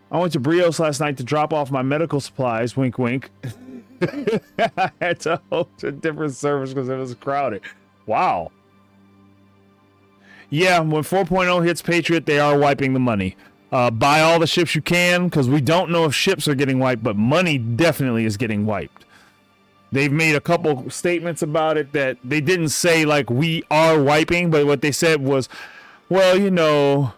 I went to Brios last night to drop off my medical supplies. Wink, wink. I had to host a different service because it was crowded. Wow. Yeah, when 4.0 hits Patriot, they are wiping the money. Buy all the ships you can, because we don't know if ships are getting wiped, but money definitely is getting wiped. They've made a couple statements about it that they didn't say, like, we are wiping, but what they said was, well, you know,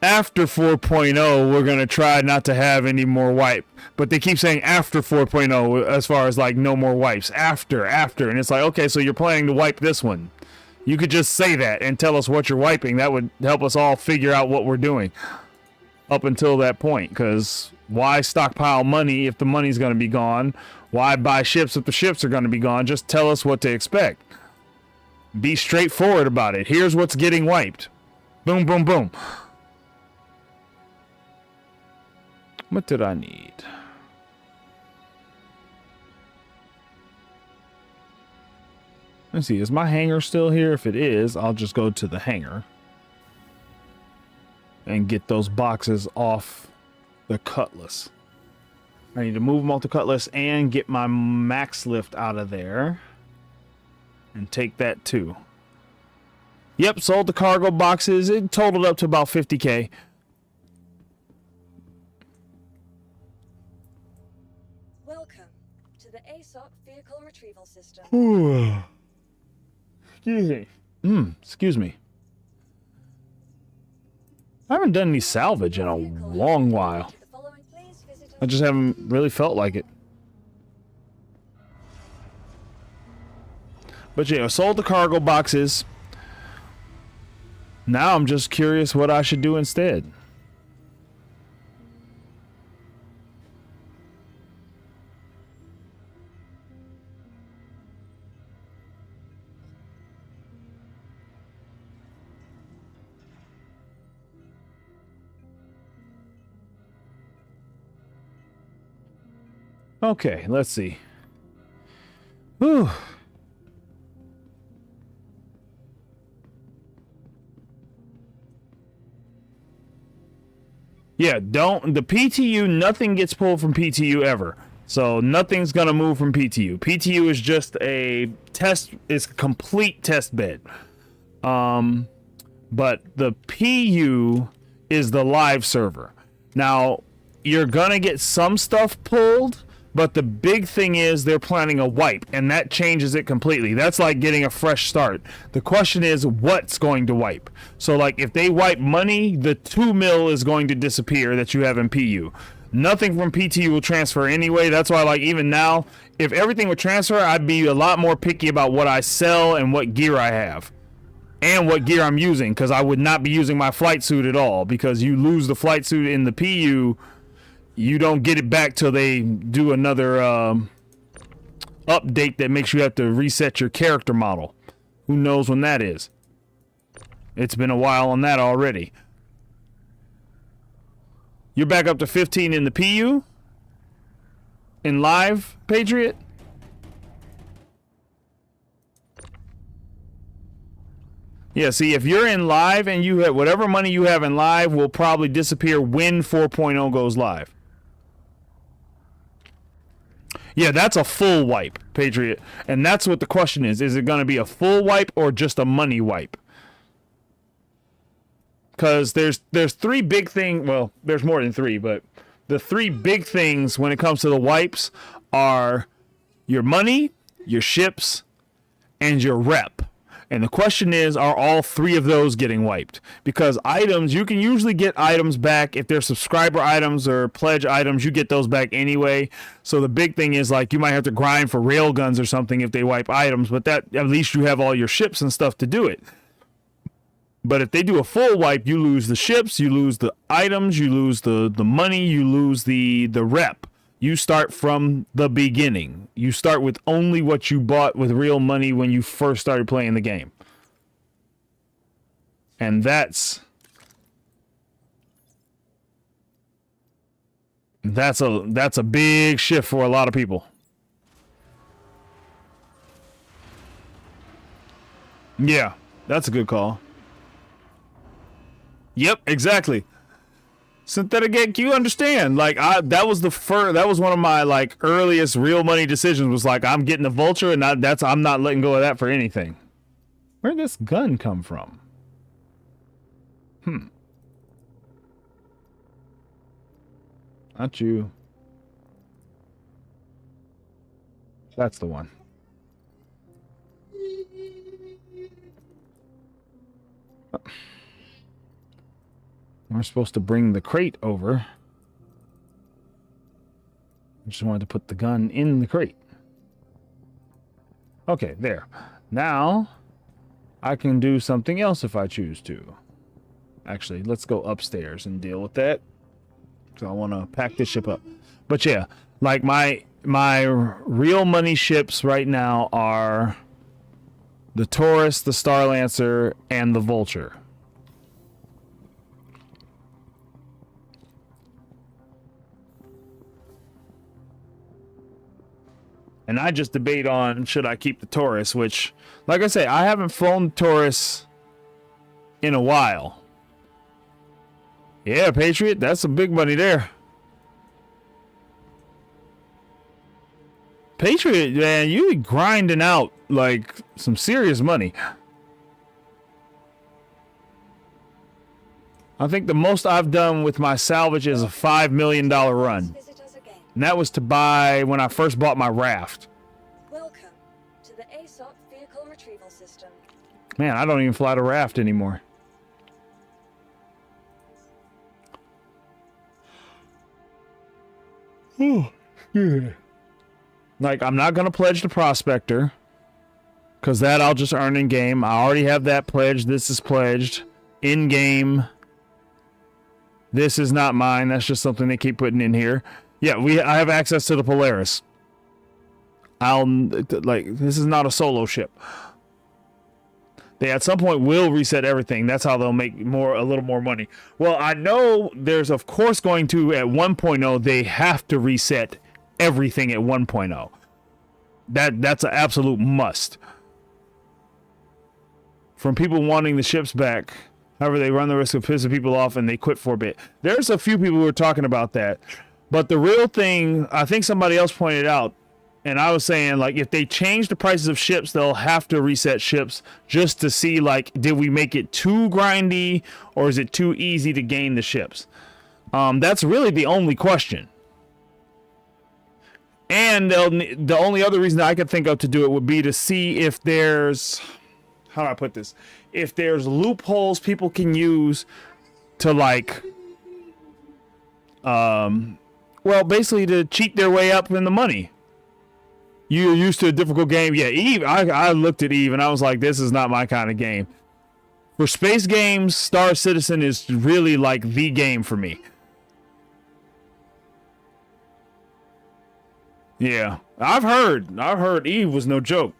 after 4.0, we're going to try not to have any more wipe. But they keep saying after 4.0 as far as, like, no more wipes. After. And it's like, okay, so you're planning to wipe this one. You could just say that and tell us what you're wiping. That would help us all figure out what we're doing up until that point. Because why stockpile money if the money's going to be gone? Why buy ships if the ships are going to be gone? Just tell us what to expect. Be straightforward about it. Here's what's getting wiped. Boom, boom, boom. What did I need? Let's see. Is my hangar still here? If it is, I'll just go to the hangar and get those boxes off the Cutlass. I need to move them off the Cutlass and get my max lift out of there and take that too. Yep, sold the cargo boxes. It totaled up to about 50K. Welcome to the ASUS vehicle retrieval system. Excuse me. Excuse me. I haven't done any salvage in a long while. I just haven't really felt like it. But yeah, sold the cargo boxes. Now I'm just curious what I should do instead. Okay, let's see. Whew. Yeah, don't, the PTU, nothing gets pulled from PTU ever. So nothing's gonna move from PTU. PTU is just a test, it's a complete test bed. But the PU is the live server. Now, you're gonna get some stuff pulled, but the big thing is they're planning a wipe, and that changes it completely. That's like getting a fresh start. The question is, what's going to wipe? So, like, if they wipe money, the 2 mil is going to disappear that you have in PU. Nothing from PTU will transfer anyway. That's why, like, even now, if everything would transfer, I'd be a lot more picky about what I sell and what gear I have. And what gear I'm using, because I would not be using my flight suit at all, because you lose the flight suit in the PU, you don't get it back till they do another update that makes you have to reset your character model. Who knows when that is? It's been a while on that already. You're back up to 15 in the PU? In live, Patriot? Yeah, see, if you're in live and you have whatever money you have in live will probably disappear when 4.0 goes live. Yeah, that's a full wipe, Patriot. And that's what the question is. Is it going to be a full wipe or just a money wipe? Because there's three big things. Well, there's more than three, but the three big things when it comes to the wipes are your money, your ships, and your rep. And the question is, are all three of those getting wiped? Because items, you can usually get items back. If they're subscriber items or pledge items, you get those back anyway. So the big thing is, like, you might have to grind for railguns or something if they wipe items, but that, at least you have all your ships and stuff to do it. But if they do a full wipe, you lose the ships, you lose the items, you lose the money, you lose the rep. You start from the beginning. You start with only what you bought with real money when you first started playing the game. And that's a big shift for a lot of people. Yeah, that's a good call. Yep, exactly. Synthetic Egg, you understand? Like, that was one of my, like, earliest real money decisions. Was like, I'm getting a vulture, and I'm not letting go of that for anything. Where'd this gun come from? Not you. That's the one. We're supposed to bring the crate over. I just wanted to put the gun in the crate. Okay, there. Now, I can do something else if I choose to. Actually, let's go upstairs and deal with that. So I want to pack this ship up. But yeah, like my real money ships right now are the Taurus, the Star Lancer, and the Vulture. And I just debate on, should I keep the Taurus, which, like I say, I haven't flown the Taurus in a while. Yeah, Patriot, that's some big money there. Patriot, man, you be grinding out, like, some serious money. I think the most I've done with my salvage is a $5 million run. And that was to buy when I first bought my raft. Welcome to the ASOC Vehicle Retrieval System. Man, I don't even fly the raft anymore. Oh, yeah. Like, I'm not going to pledge the Prospector. Because that I'll just earn in game. I already have that pledged. This is pledged in game. This is not mine. That's just something they keep putting in here. Yeah, I have access to the Polaris. This is not a solo ship. They at some point will reset everything. That's how they'll make a little more money. Well, I know there's of course going to at 1.0 they have to reset everything at 1.0. That's an absolute must. From people wanting the ships back, however, they run the risk of pissing people off and they quit for a bit. There's a few people who are talking about that. But the real thing, I think somebody else pointed out, and I was saying, like, if they change the prices of ships, they'll have to reset ships just to see, like, did we make it too grindy or is it too easy to gain the ships? That's really the only question. And the only other reason I could think of to do it would be to see if there's, how do I put this? If there's loopholes people can use to, like, well, basically to cheat their way up in the money. You're used to a difficult game. Yeah, Eve, I looked at Eve and I was like, this is not my kind of game. For space games, Star Citizen is really like the game for me. Yeah, I've heard Eve was no joke.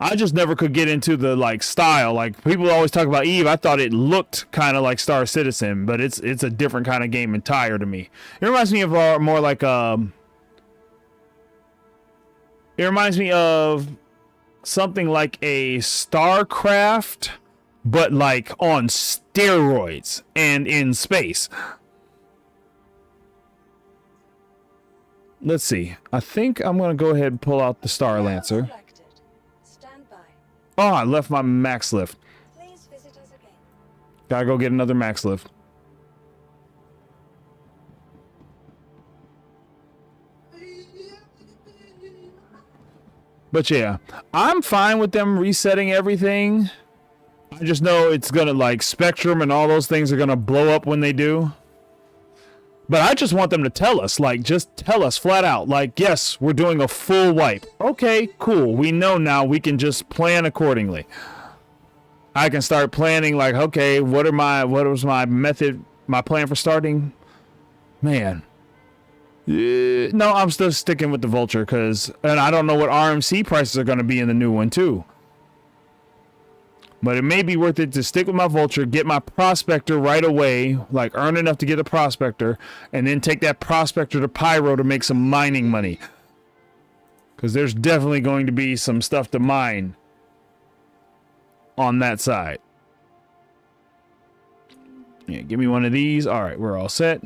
I just never could get into the like style. Like people always talk about Eve. I thought it looked kind of like Star Citizen, but it's a different kind of game entire to me. It reminds me of more like it reminds me of something like a StarCraft, but like on steroids and in space. Let's see. I think I'm going to go ahead and pull out the Star Lancer. Stand by. Oh, I left my max lift. Please visit us again. Gotta go get another max lift. But yeah, I'm fine with them resetting everything. I just know it's gonna, like, Spectrum and all those things are gonna blow up when they do. But I just want them to tell us, like, just tell us flat out, like, yes, we're doing a full wipe. Okay, cool. We know now. We can just plan accordingly. I can start planning, like, okay, what was my method, my plan for starting? Man. No, I'm still sticking with the Vulture and I don't know what RMC prices are going to be in the new one too. But it may be worth it to stick with my Vulture, get my Prospector right away, like earn enough to get a Prospector, and then take that Prospector to Pyro to make some mining money. Because there's definitely going to be some stuff to mine on that side. Yeah, give me one of these. All right, we're all set.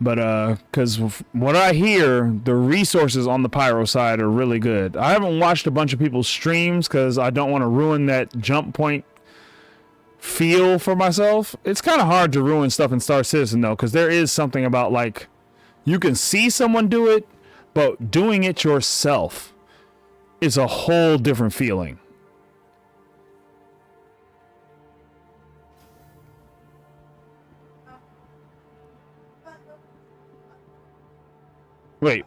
But, because what I hear, the resources on the Pyro side are really good. I haven't watched a bunch of people's streams because I don't want to ruin that jump point feel for myself. It's kind of hard to ruin stuff in Star Citizen, though, because there is something about, like, you can see someone do it, but doing it yourself is a whole different feeling. Wait.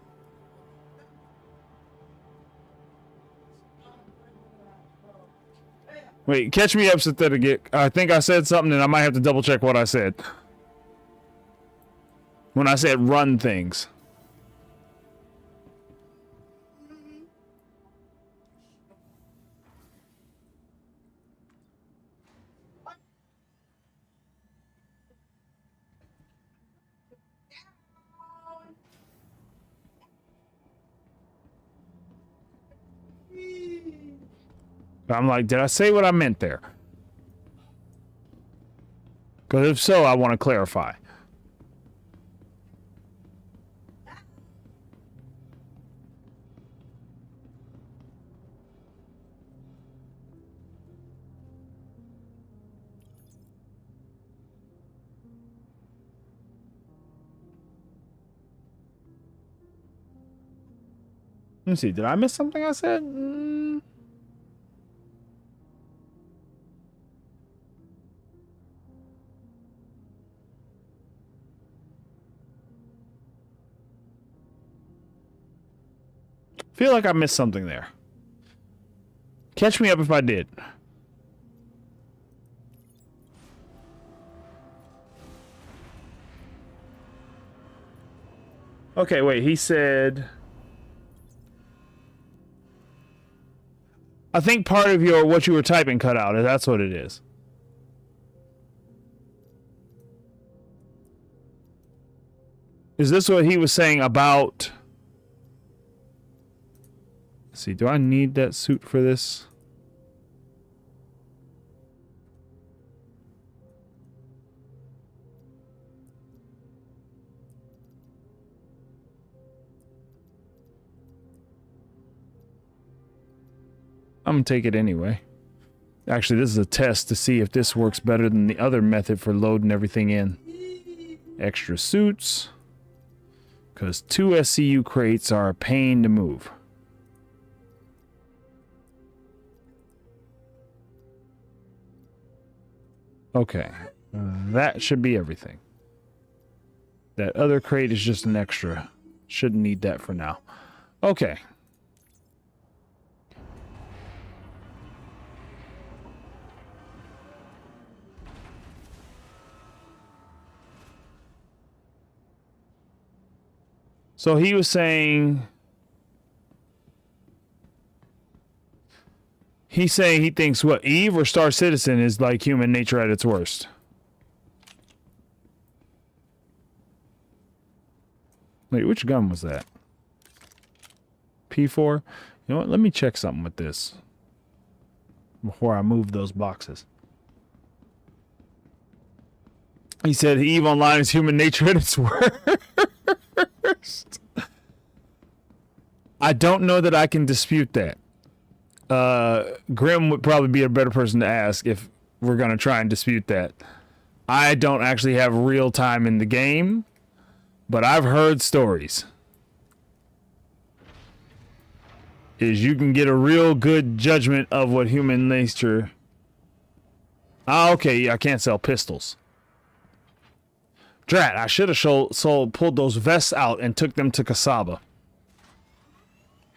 Wait, catch me up, Synthetic. I think I said something and I might have to double check what I said. When I said run things. I'm like, did I say what I meant there? Because if so, I want to clarify. Let me see. Did I miss something I said? Feel like I missed something there. Catch me up if I did. Okay, wait, he said... I think part of your what you were typing cut out. That's what it is. Is this what he was saying about... Let's see, do I need that suit for this? I'm gonna take it anyway. Actually, this is a test to see if this works better than the other method for loading everything in. Extra suits. Because 2 SCU crates are a pain to move. Okay. That should be everything. That other crate is just an extra. Shouldn't need that for now. Okay. So he was saying... He's saying he thinks, what, Eve or Star Citizen is like human nature at its worst. Wait, which gun was that? P4? You know what, let me check something with this before I move those boxes. He said Eve Online is human nature at its worst. I don't know that I can dispute that. Grim would probably be a better person to ask if we're going to try and dispute that. I don't actually have real time in the game, but I've heard stories. Is you can get a real good judgment of what human nature... Ah, okay, yeah, I can't sell pistols. Drat, I should have pulled those vests out and took them to Kasaba.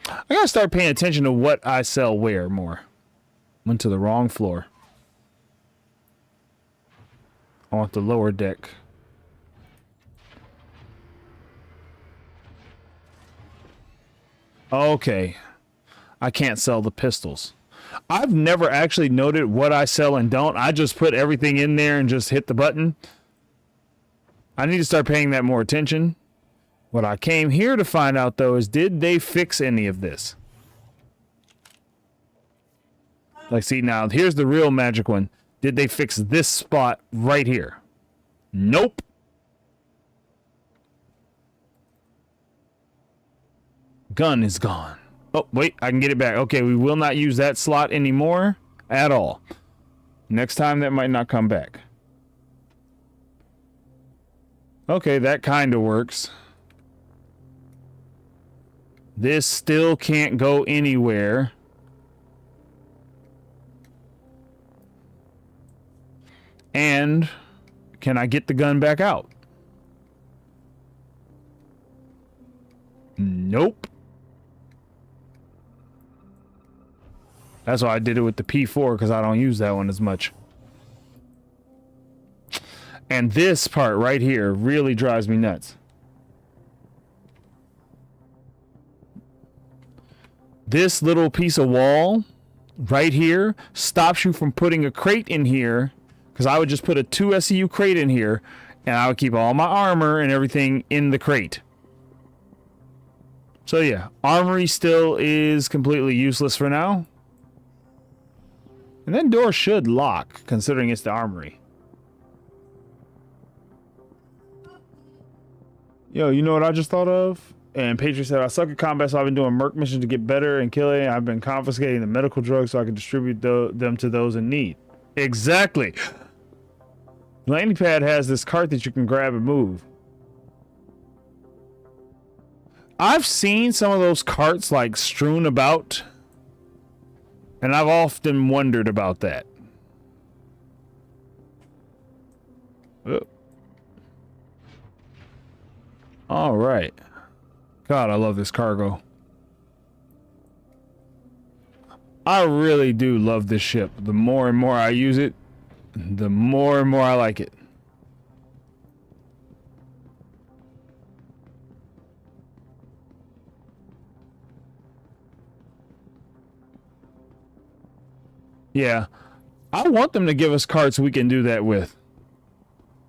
I gotta start paying attention to what I sell where more. Went to the wrong floor. I want the lower deck. Okay. I can't sell the pistols. I've never actually noted what I sell and don't. I just put everything in there and just hit the button. I need to start paying that more attention. What I came here to find out, though, is did they fix any of this? Like, see, now, here's the real magic one. Did they fix this spot right here? Nope. Gun is gone. Oh, wait, I can get it back. Okay, we will not use that slot anymore at all. Next time, that might not come back. Okay, that kind of works. This still can't go anywhere. And can I get the gun back out? Nope. That's why I did it with the P4, because I don't use that one as much. And this part right here really drives me nuts. This little piece of wall right here stops you from putting a crate in here, because I would just put a 2 SCU crate in here and I would keep all my armor and everything in the crate. So yeah, armory still is completely useless for now. And that door should lock, considering it's the armory. Yo, you know what I just thought of? And Patriot said, I suck at combat, so I've been doing merc missions to get better and killing. I've been confiscating the medical drugs so I can distribute them to those in need. Exactly. The landing pad has this cart that you can grab and move. I've seen some of those carts like strewn about, and I've often wondered about that. Oh. All right. God, I love this cargo. I really do love this ship. The more and more I use it, the more and more I like it. Yeah. I want them to give us carts we can do that with.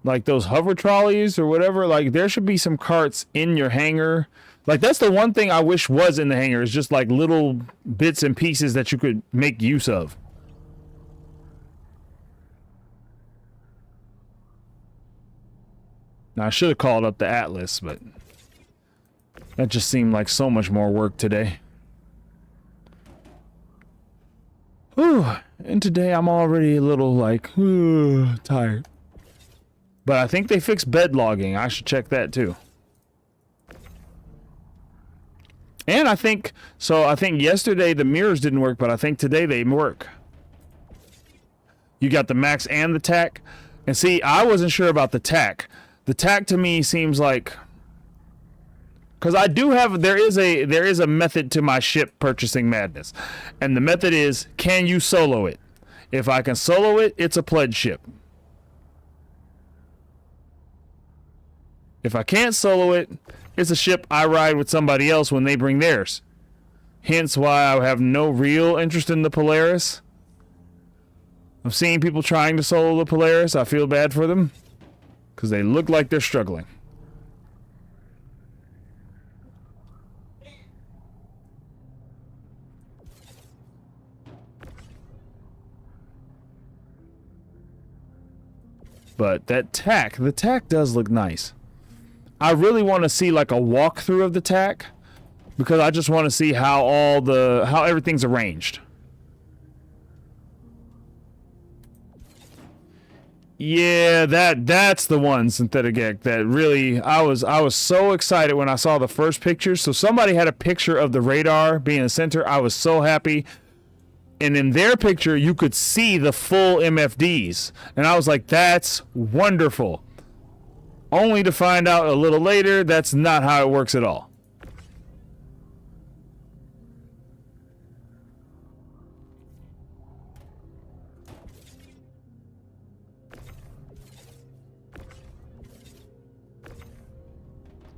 Like those hover trolleys or whatever. Like there should be some carts in your hangar. Like that's the one thing I wish was in the hangar, is just like little bits and pieces that you could make use of. Now I should have called up the Atlas, but that just seemed like so much more work today. Whew. And today I'm already a little like tired. But I think they fixed bed logging. I should check that too. And I think yesterday the mirrors didn't work, but I think today they work. You got the max and the tack. And see, I wasn't sure about the tack. The tack to me seems like, because I do have, there is a method to my ship purchasing madness. And the method is, can you solo it? If I can solo it, it's a pledge ship. If I can't solo it, it's a ship I ride with somebody else when they bring theirs. Hence why I have no real interest in the Polaris. I've seen people trying to solo the Polaris. I feel bad for them, because they look like they're struggling. But that tack, the tack does look nice. I really want to see like a walkthrough of the tack, because I just want to see how how everything's arranged. Yeah, that's the one, Synthetic Egg, that really I was so excited when I saw the first picture. So somebody had a picture of the radar being the center. I was so happy. And in their picture, you could see the full MFDs. And I was like, that's wonderful. Only to find out a little later, that's not how it works at all.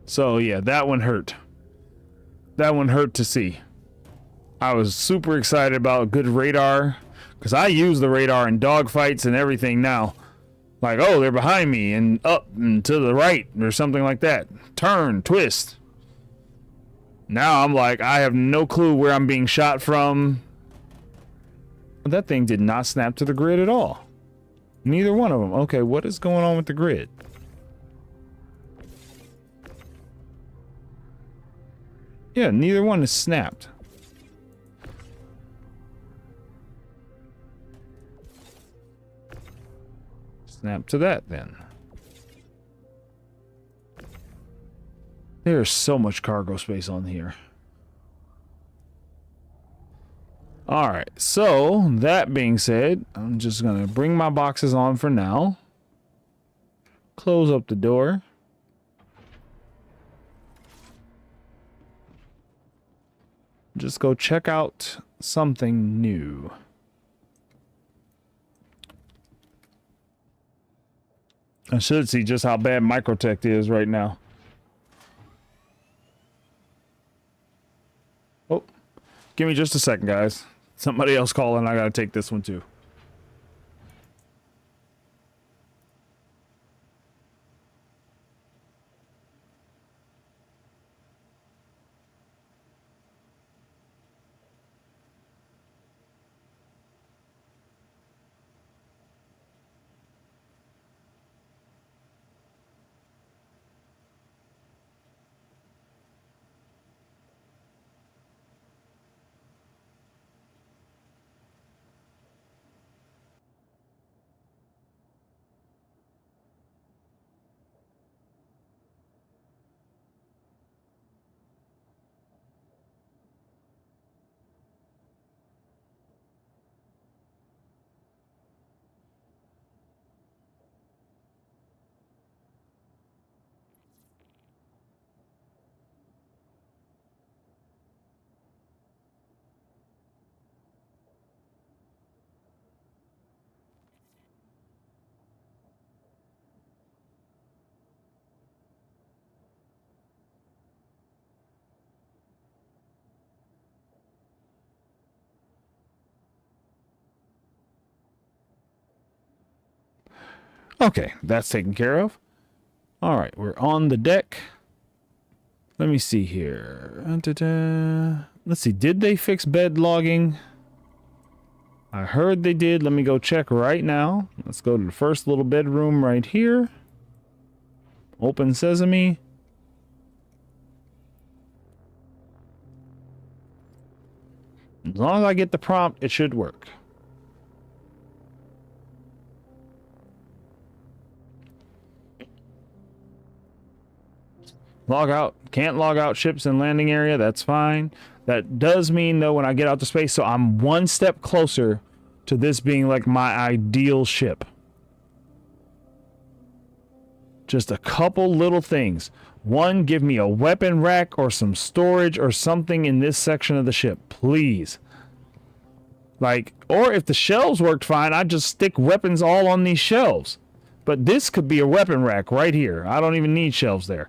So yeah, that one hurt. That one hurt to see. I was super excited about good radar, because I use the radar in dogfights and everything now. Like, oh, they're behind me and up and to the right or something like that. Turn, twist. Now I'm like, I have no clue where I'm being shot from. That thing did not snap to the grid at all. Neither one of them. Okay, what is going on with the grid? Yeah, neither one is snapped. Snap to that then. There's so much cargo space on here. Alright, so that being said, I'm just gonna bring my boxes on for now. Close up the door. Just go check out something new. I should see just how bad Microtech is right now. Oh, give me just a second, guys. Somebody else calling. I gotta take this one too. Okay, that's taken care of. All right, we're on the deck. Let me see here. Let's see, did they fix bed logging? I heard they did. Let me go check right now. Let's go to the first little bedroom right here. Open sesame. As long as I get the prompt, it should work. Log out. Can't log out ships in landing area. That's fine. That does mean, though, when I get out to space, so I'm one step closer to this being like my ideal ship. Just a couple little things. One, give me a weapon rack or some storage or something in this section of the ship, please. Like, or if the shelves worked fine, I'd just stick weapons all on these shelves. But this could be a weapon rack right here. I don't even need shelves there.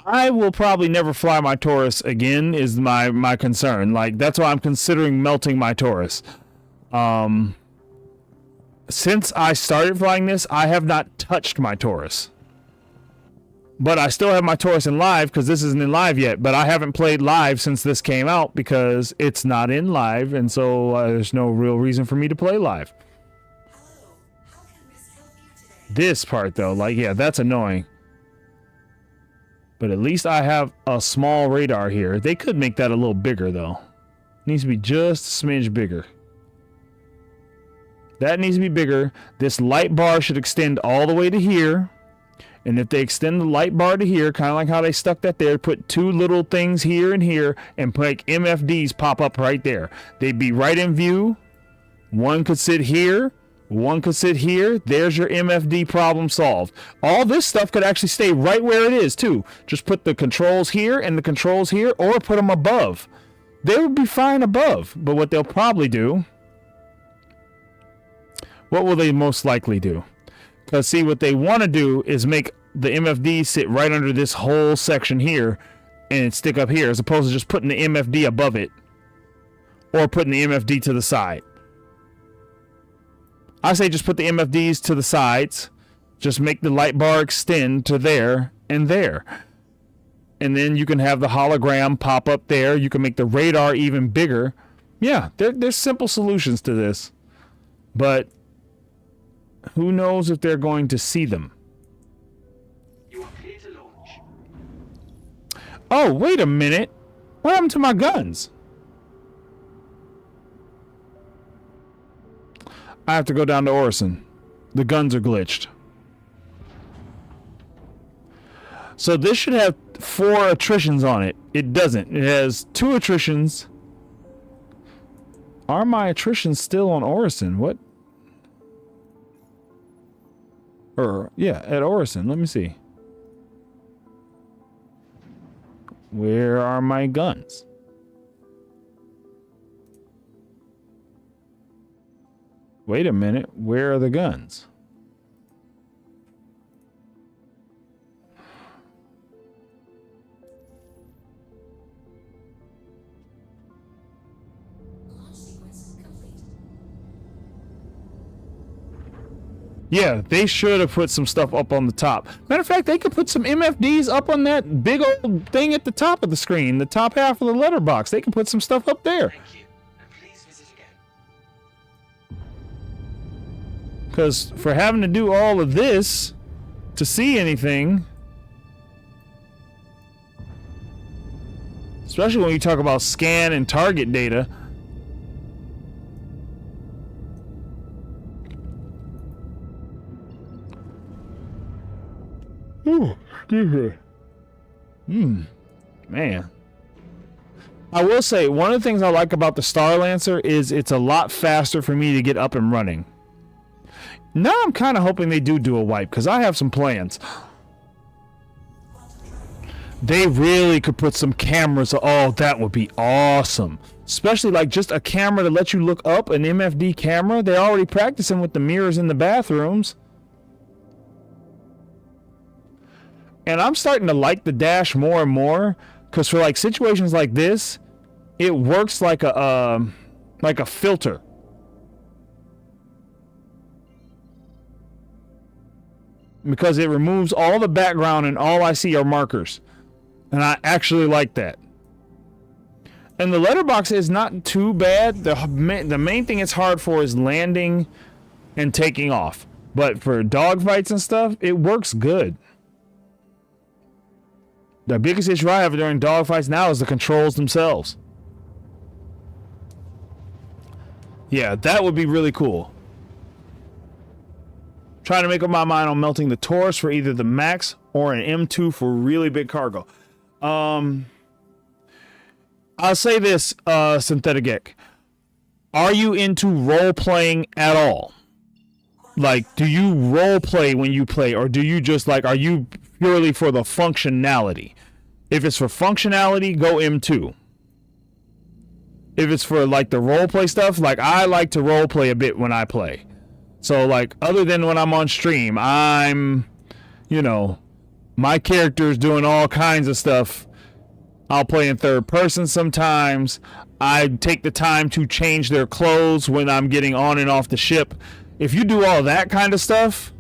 I will probably never fly my Taurus again, is my concern. Like, that's why I'm considering melting my Taurus. Since I started flying this, I have not touched my Taurus. But I still have my Taurus in live, because this isn't in live yet. But I haven't played live since this came out, because it's not in live, and so there's no real reason for me to play live. Hello, how can Miss help you today? This part, though, like, yeah, that's annoying. But at least I have a small radar here. They could make that a little bigger, though. Needs to be just a smidge bigger. That needs to be bigger. This light bar should extend all the way to here. And if they extend the light bar to here, kind of like how they stuck that there, put two little things here and here, and make MFDs pop up right there. They'd be right in view. One could sit here. One could sit here. There's your MFD problem solved. All this stuff could actually stay right where it is, too. Just put the controls here and the controls here, or put them above. They would be fine above. But what they'll probably do... What will they most likely do? Because, see, what they want to do is make the MFD sit right under this whole section here and stick up here, as opposed to just putting the MFD above it. Or putting the MFD to the side. I say just put the MFDs to the sides. Just make the light bar extend to there and there. And then you can have the hologram pop up there. You can make the radar even bigger. Yeah, there's simple solutions to this. But who knows if they're going to see them. You are clear to launch. Oh, wait a minute. What happened to my guns? I have to go down to Orison. The guns are glitched. So this should have 4 attritions on it. It doesn't. It has 2 attritions. Are my attritions still on Orison? What? Yeah, at Orison. Let me see. Where are my guns? Wait a minute, where are the guns? Launch sequence complete. Yeah, they should have put some stuff up on the top. Matter of fact, they could put some MFDs up on that big old thing at the top of the screen, the top half of the letterbox. They can put some stuff up there. Thank you, and please visit again. Because for having to do all of this to see anything, especially when you talk about scan and target data. Ooh, excuse me. Man. I will say, one of the things I like about the Star Lancer is it's a lot faster for me to get up and running. Now I'm kind of hoping they do a wipe, because I have some plans. They really could put some cameras. Oh, that would be awesome. Especially like just a camera to let you look up, an MFD camera. They're already practicing with the mirrors in the bathrooms. And I'm starting to like the dash more and more, because for like situations like this, it works like a filter. Because it removes all the background and all I see are markers. And I actually like that. And the letterbox is not too bad. The main thing it's hard for is landing and taking off. But for dogfights and stuff, it works good. The biggest issue I have during dogfights now is the controls themselves. Yeah, that would be really cool. Trying to make up my mind on melting the Taurus for either the Max or an M2 for really big cargo. I'll say this, Synthetic Geek. Are you into role-playing at all? Like, do you role-play when you play, or do you just, like, are you purely for the functionality? If it's for functionality, go M2. If it's for, like, the role-play stuff, like, I like to role-play a bit when I play. So, like, other than when I'm on stream, I'm, you know, my character's doing all kinds of stuff. I'll play in third person sometimes. I take the time to change their clothes when I'm getting on and off the ship. If you do all that kind of stuff,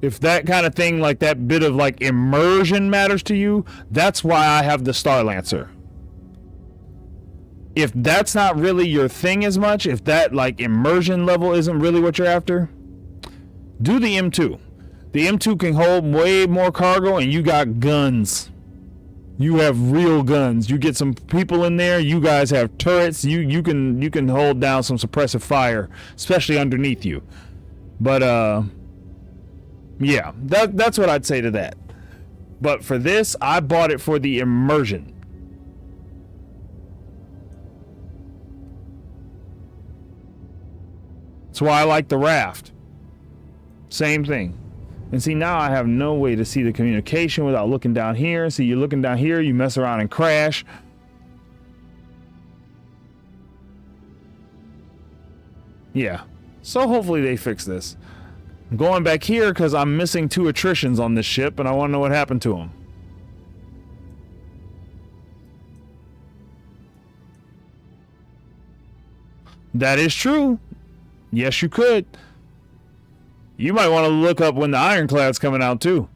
if that kind of thing, like that bit of like immersion matters to you, that's why I have the Star Lancer. If that's not really your thing as much, if that like immersion level isn't really what you're after, do the M2. The M2 can hold way more cargo and you got guns. You have real guns. You get some people in there. You guys have turrets. You can hold down some suppressive fire, especially underneath you. But yeah, that's what I'd say to that. But for this, I bought it for the immersion. That's why I like the raft. Same thing. And see, now I have no way to see the communication without looking down here. See, you're looking down here, you mess around and crash. Yeah. So hopefully they fix this. I'm going back here because I'm missing 2 attritions on this ship and I want to know what happened to them. That is true. Yes, you could. You might want to look up when the Ironclad's coming out, too.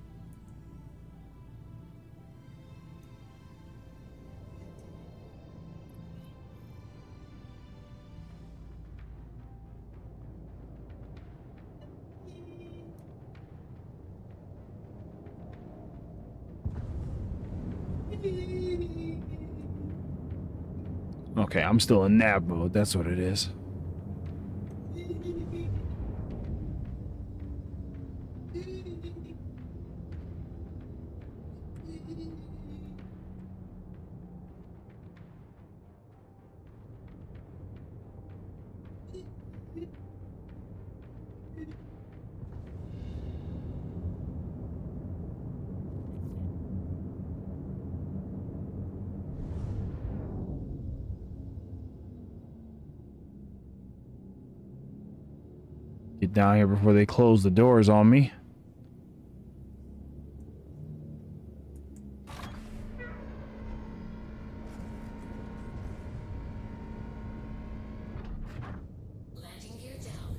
Okay, I'm still in nav mode. That's what it is. Get down here before they close the doors on me. Landing gear down.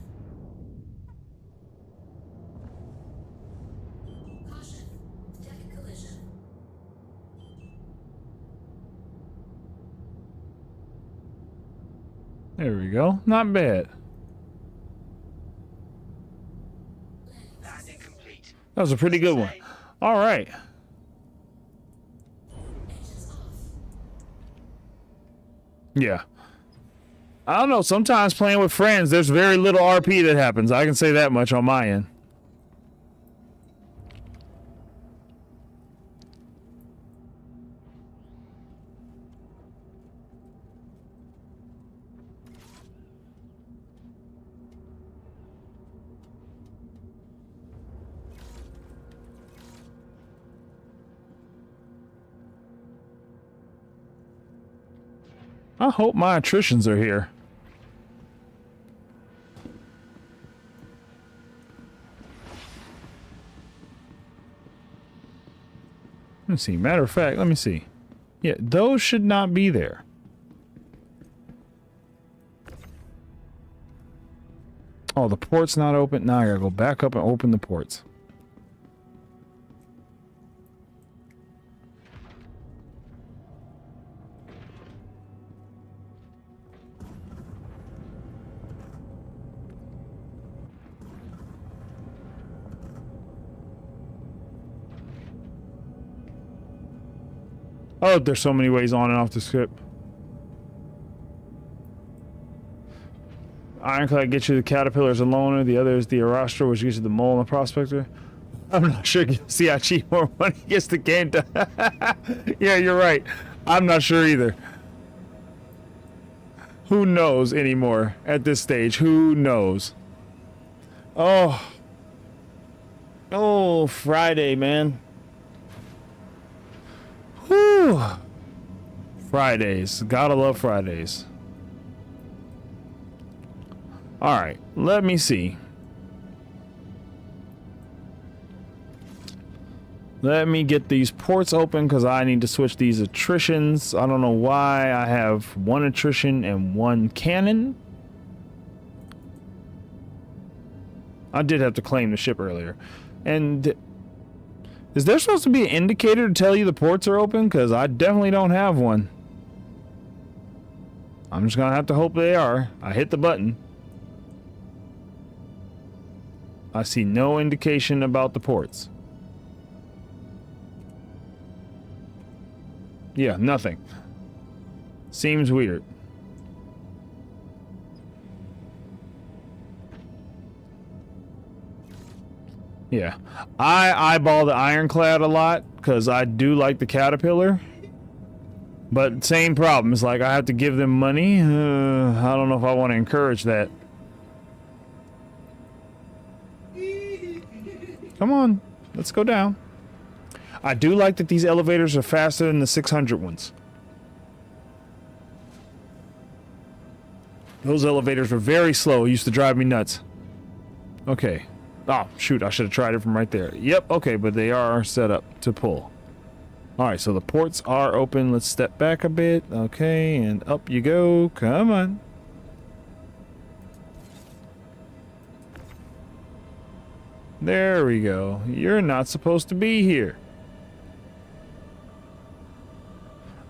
Caution. Deck collision. There we go. Not bad. Landing complete. That was a pretty good one. All right. Engines off. Yeah. I don't know. Sometimes playing with friends, there's very little RP that happens. I can say that much on my end. I hope my attritions are here. Let me see. Matter of fact, let me see. Yeah, those should not be there. Oh, the port's not open. Now I gotta go back up and open the ports. Oh, there's so many ways on and off the script. Ironclad gets you the caterpillars and loner. The other is the Arastra, which gives you the mole and the prospector. I'm not sure. See, I cheat more money gets the game done. Yeah, you're right. I'm not sure either. Who knows anymore at this stage? Who knows? Oh. Oh, Friday, man. Whew. Fridays. Gotta love Fridays. Alright, let me see. Let me get these ports open because I need to switch these attritions. I don't know why I have one attrition and one cannon. I did have to claim the ship earlier. And is there supposed to be an indicator to tell you the ports are open? Because I definitely don't have one. I'm just going to have to hope they are. I hit the button. I see no indication about the ports. Yeah, nothing. Seems weird. Yeah. I eyeball the Ironclad a lot because I do like the Caterpillar. But same problem. It's like I have to give them money. I don't know if I want to encourage that. Come on. Let's go down. I do like that these elevators are faster than the 600 ones. Those elevators were very slow. It used to drive me nuts. Okay. Oh, shoot. I should have tried it from right there. Yep. Okay, but they are set up to pull. Alright, so the ports are open. Let's step back a bit. Okay, and up you go. Come on. There we go. You're not supposed to be here.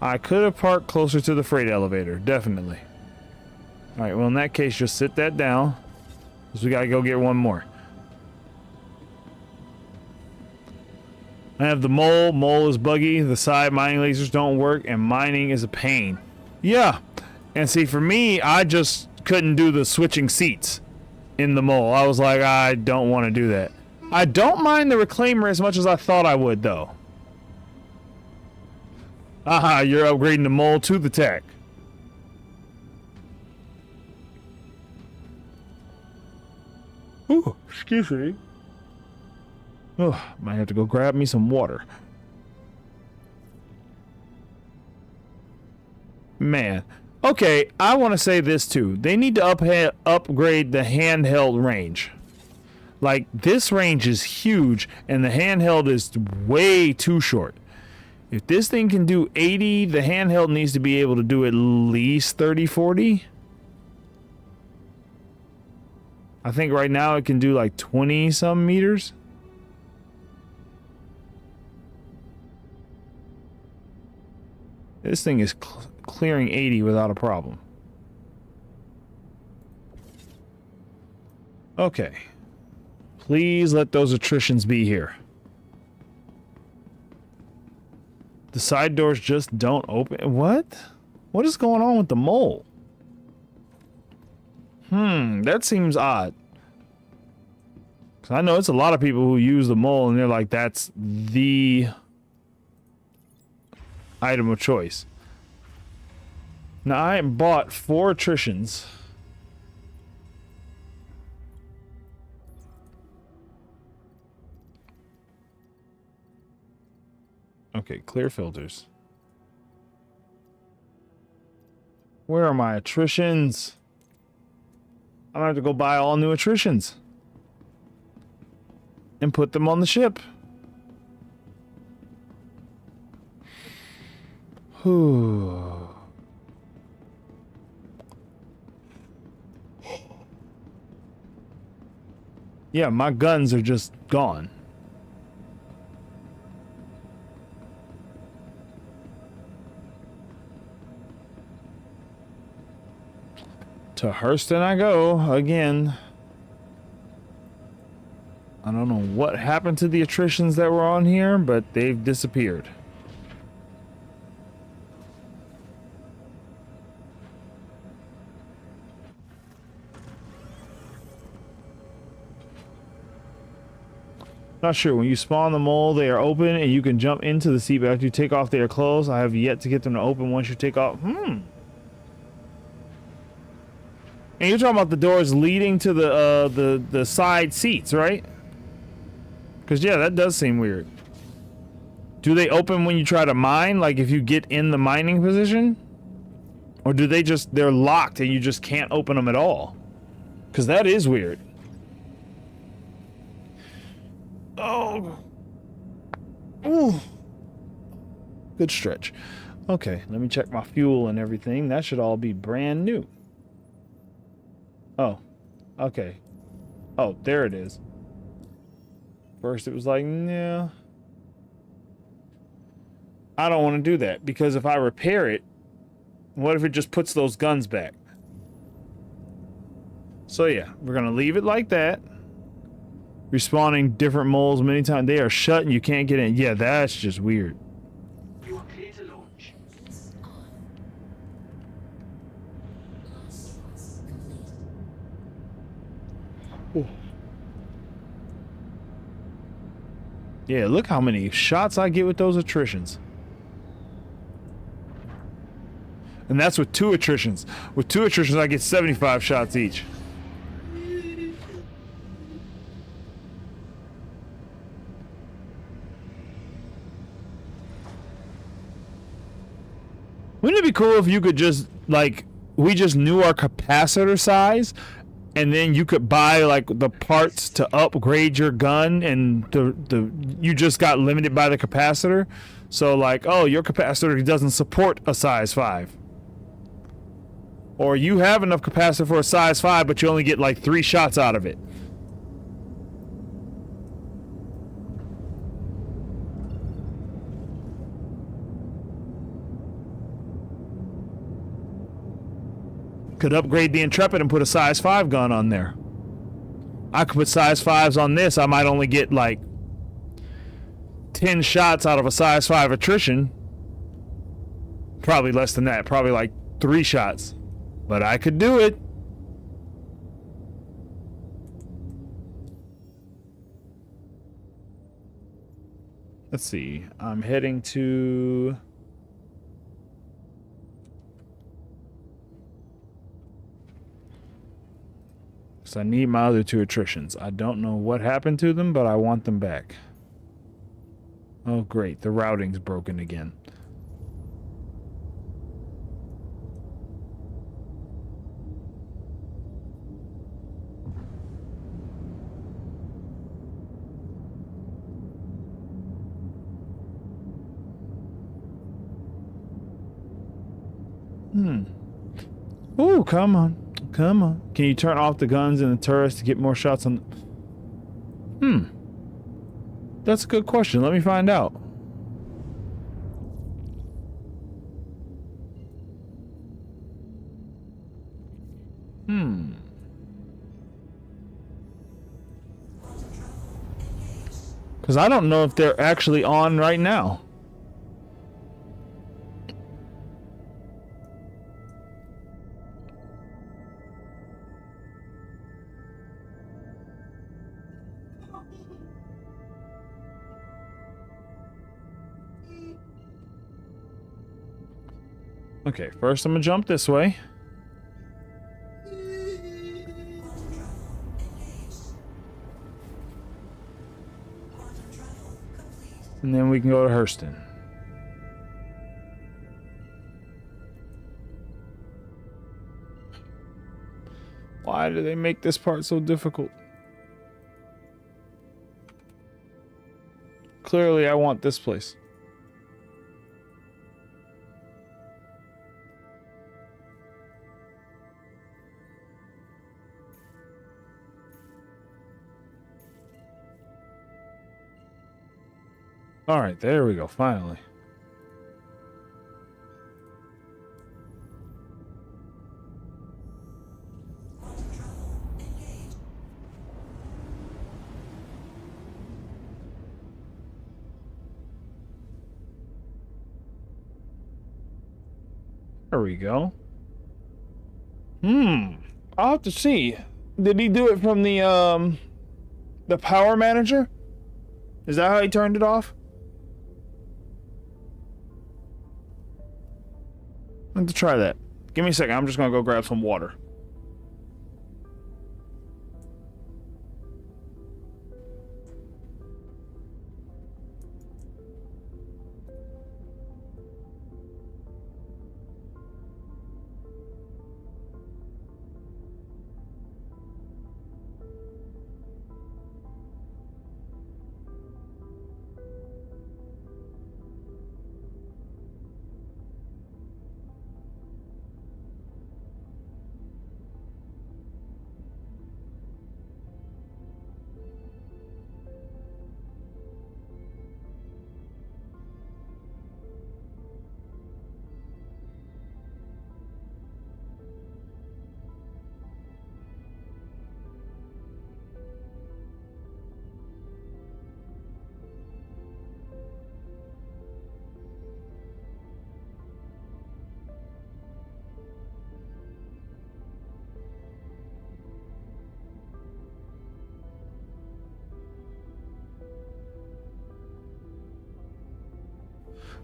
I could have parked closer to the freight elevator. Definitely. Alright, well in that case, just sit that down. Because we gotta go get one more. I have the mole. Mole is buggy. The side mining lasers don't work, and mining is a pain. Yeah. And see, for me, I just couldn't do the switching seats in the mole. I was like, I don't want to do that. I don't mind the reclaimer as much as I thought I would, though. Aha, you're upgrading the mole to the tech. Ooh, excuse me. Oh, might have to go grab me some water. Man. Okay, I want to say this too. They need to upgrade the handheld range. Like, this range is huge, and the handheld is way too short. If this thing can do 80, the handheld needs to be able to do at least 30, 40. I think right now it can do like 20-some meters. This thing is clearing 80 without a problem. Okay. Please let those attritions be here. The side doors just don't open. What? What is going on with the mole? That seems odd. 'Cause I know it's a lot of people who use the mole and they're like, that's the item of choice. Now I bought 4 attritions. Okay, clear filters. Where are my attritions? I'm gonna have to go buy all new attritions and put them on the ship. Whew. Yeah, my guns are just gone. To Hurston I go again. I don't know what happened to the attritions that were on here, but they've disappeared. Not sure. When you spawn the mole, they are open and you can jump into the seat, but after you take off, they are closed. I have yet to get them to open once you take off. And you're talking about the doors leading to the side seats, right? Because, yeah, that does seem weird. Do they open when you try to mine? Like if you get in the mining position? Or do they just, they're locked and you just can't open them at all? Because that is weird. Oh. Ooh. Good stretch. Okay, let me check my fuel and everything. That should all be brand new. Oh. Okay. Oh, there it is. First it was like, nah. I don't want to do that because if I repair it, what if it just puts those guns back? So yeah, we're going to leave it like that. Respawning different moles many times. They are shut and you can't get in. Yeah, that's just weird. You are clear to launch. Launch sequence complete. Yeah, look how many shots I get with those attritions. And that's with 2 attritions. With 2 attritions, I get 75 shots each. Wouldn't it be cool if you could just, like, we just knew our capacitor size, and then you could buy, like, the parts to upgrade your gun, and you just got limited by the capacitor? So, like, oh, your capacitor doesn't support a size 5. Or you have enough capacitor for a size 5, but you only get, like, 3 shots out of it. Could upgrade the Intrepid and put a size 5 gun on there. I could put size 5s on this. I might only get like 10 shots out of a size 5 attrition. Probably less than that. Probably like 3 shots. But I could do it. Let's see. I'm heading to... I need my other 2 attritions. I don't know what happened to them, but I want them back. Oh, great. The routing's broken again. Ooh, come on. Come on. Can you turn off the guns and the turrets to get more shots on... That's a good question. Let me find out. Because I don't know if they're actually on right now. Okay, first I'm gonna jump this way. And then we can go to Hurston. Why do they make this part so difficult? Clearly I want this place. All right, there we go. Finally. There we go. I'll have to see. Did he do it from the power manager? Is that how he turned it off? I have to try that. Give me a second. I'm just gonna go grab some water.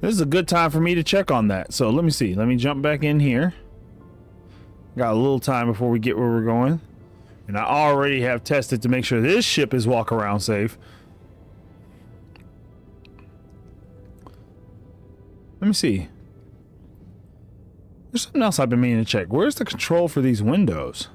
This is a good time for me to check on that. So let me see. Let me jump back in here. Got a little time before we get where we're going. And I already have tested to make sure this ship is walk around safe. Let me see. There's something else I've been meaning to check. Where's the control for these windows?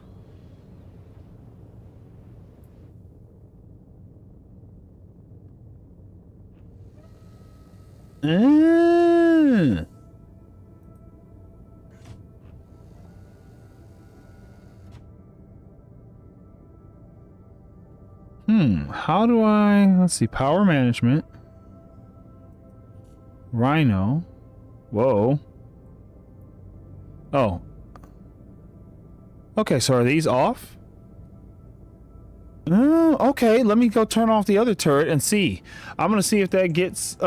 How do I, let's see, power management. Rhino. Whoa. Oh. Okay, so are these off? Okay, let me go turn off the other turret and see. I'm gonna see if that gets,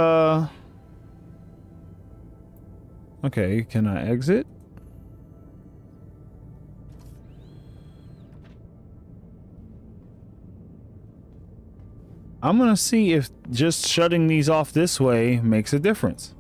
okay, can I exit? I'm gonna see if just shutting these off this way makes a difference.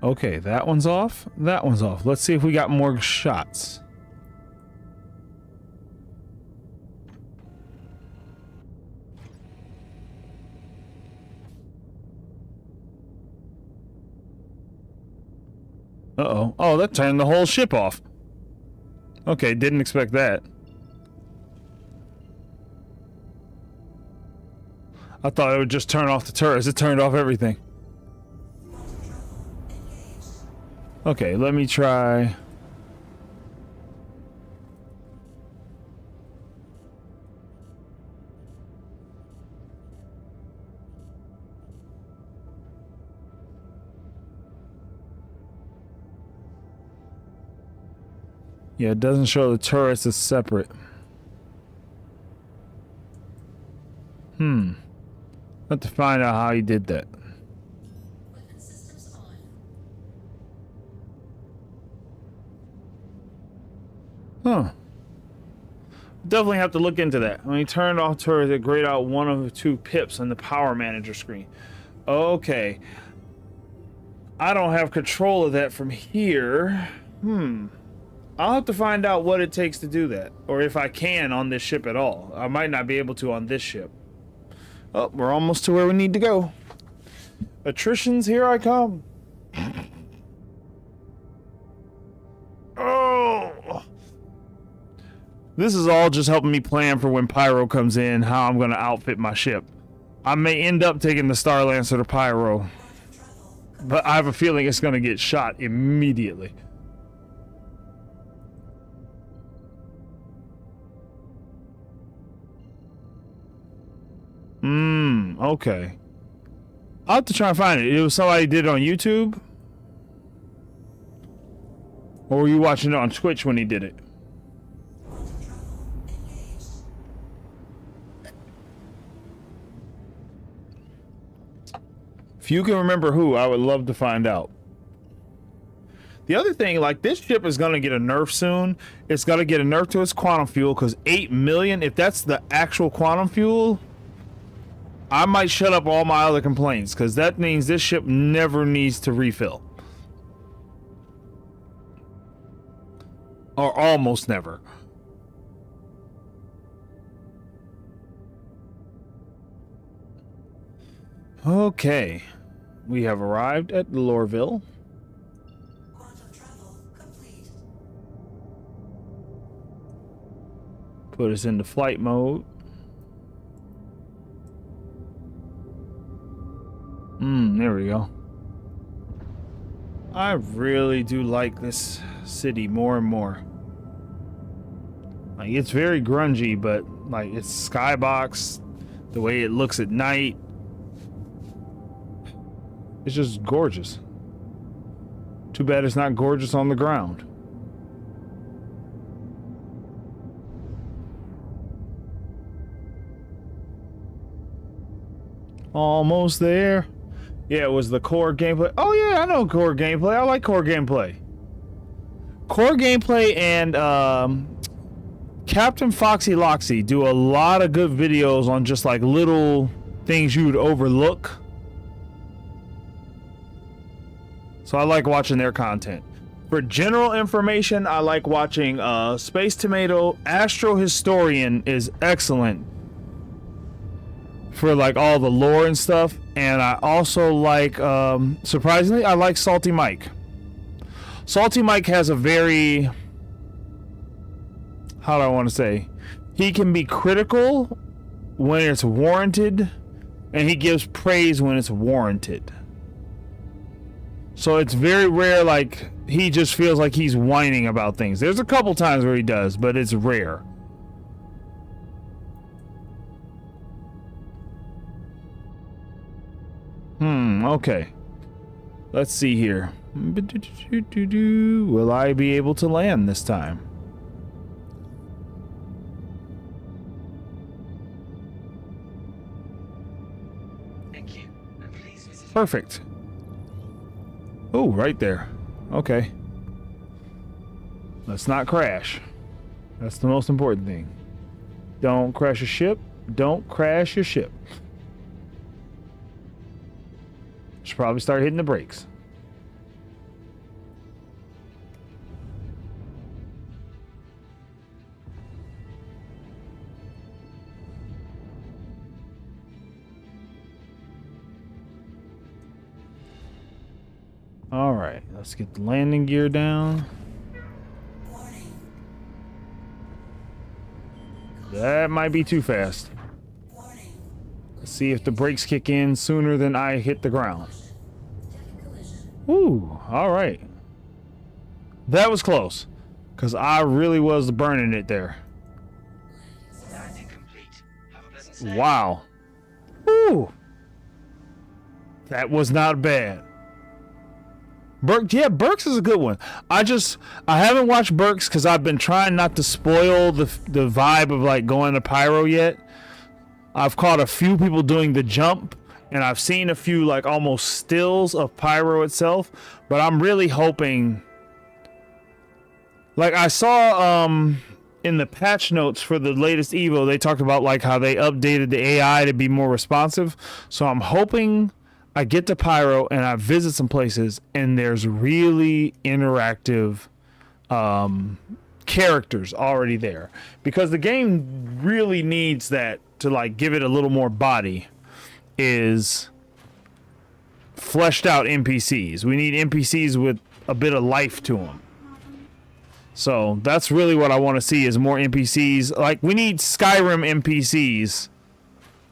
Okay, that one's off. That one's off. Let's see if we got more shots. Uh-oh. Oh, that turned the whole ship off. Okay, didn't expect that. I thought it would just turn off the turrets. It turned off everything. Okay, let me try. Yeah, it doesn't show the turrets as separate. Have to find out how he did that. Weapon systems on. Huh. Definitely have to look into that. When he turned off turrets, it grayed out one of the two pips on the power manager screen. Okay. I don't have control of that from here. I'll have to find out what it takes to do that. Or if I can on this ship at all. I might not be able to on this ship. Oh, we're almost to where we need to go. Attritions, here I come. Oh! This is all just helping me plan for when Pyro comes in, how I'm going to outfit my ship. I may end up taking the Star Lancer to Pyro. but I have a feeling it's gonna get shot immediately. Okay. I'll have to try and find it. It was somebody did it on YouTube? Or were you watching it on Twitch when he did it? If you can remember who, I would love to find out. The other thing, like, this ship is going to get a nerf soon. It's going to get a nerf to its quantum fuel, because 8 million, if that's the actual quantum fuel, I might shut up all my other complaints, because that means this ship never needs to refill. Or almost never. Okay. We have arrived at Lorville. Quantum travel complete. Put us into flight mode. There we go. I really do like this city more and more. Like, it's very grungy, but like, it's skybox, the way it looks at night, it's just gorgeous. Too bad it's not gorgeous on the ground. Almost there. Yeah, it was the core gameplay. Oh yeah, I know core gameplay. I like core gameplay. Core gameplay and Captain Foxy Loxy do a lot of good videos on just like little things you would overlook. So I like watching their content. For general information, I like watching Space Tomato. Astro Historian is excellent for like all the lore and stuff. And I also like, surprisingly, I like Salty Mike. Salty Mike has a very, how do I want to say? He can be critical when it's warranted, and he gives praise when it's warranted. So it's very rare, like, he just feels like he's whining about things. There's a couple times where he does, but it's rare. Okay. Let's see here. Will I be able to land this time? Thank you. And please visit. Perfect. Oh, right there. Okay. Let's not crash. That's the most important thing. Don't crash your ship. Don't crash your ship. Should probably start hitting the brakes. All right, let's get the landing gear down. Warning. That might be too fast. Warning. Let's see if the brakes kick in sooner than I hit the ground. Deck collision. Ooh, all right. That was close, because I really was burning it there. Landing complete. Have a pleasant stay. Wow. Ooh. That was not bad. Burke, yeah, Burks is a good one. I haven't watched Burks because I've been trying not to spoil the vibe of like going to Pyro yet. I've caught a few people doing the jump, and I've seen a few like almost stills of Pyro itself, but I'm really hoping, like I saw in the patch notes for the latest Evo, they talked about like how they updated the AI to be more responsive. So I'm hoping I get to Pyro and I visit some places and there's really interactive characters already there, because the game really needs that to like give it a little more body, is fleshed out NPCs. We need NPCs with a bit of life to them. So that's really what I want to see, is more NPCs. Like, we need Skyrim NPCs,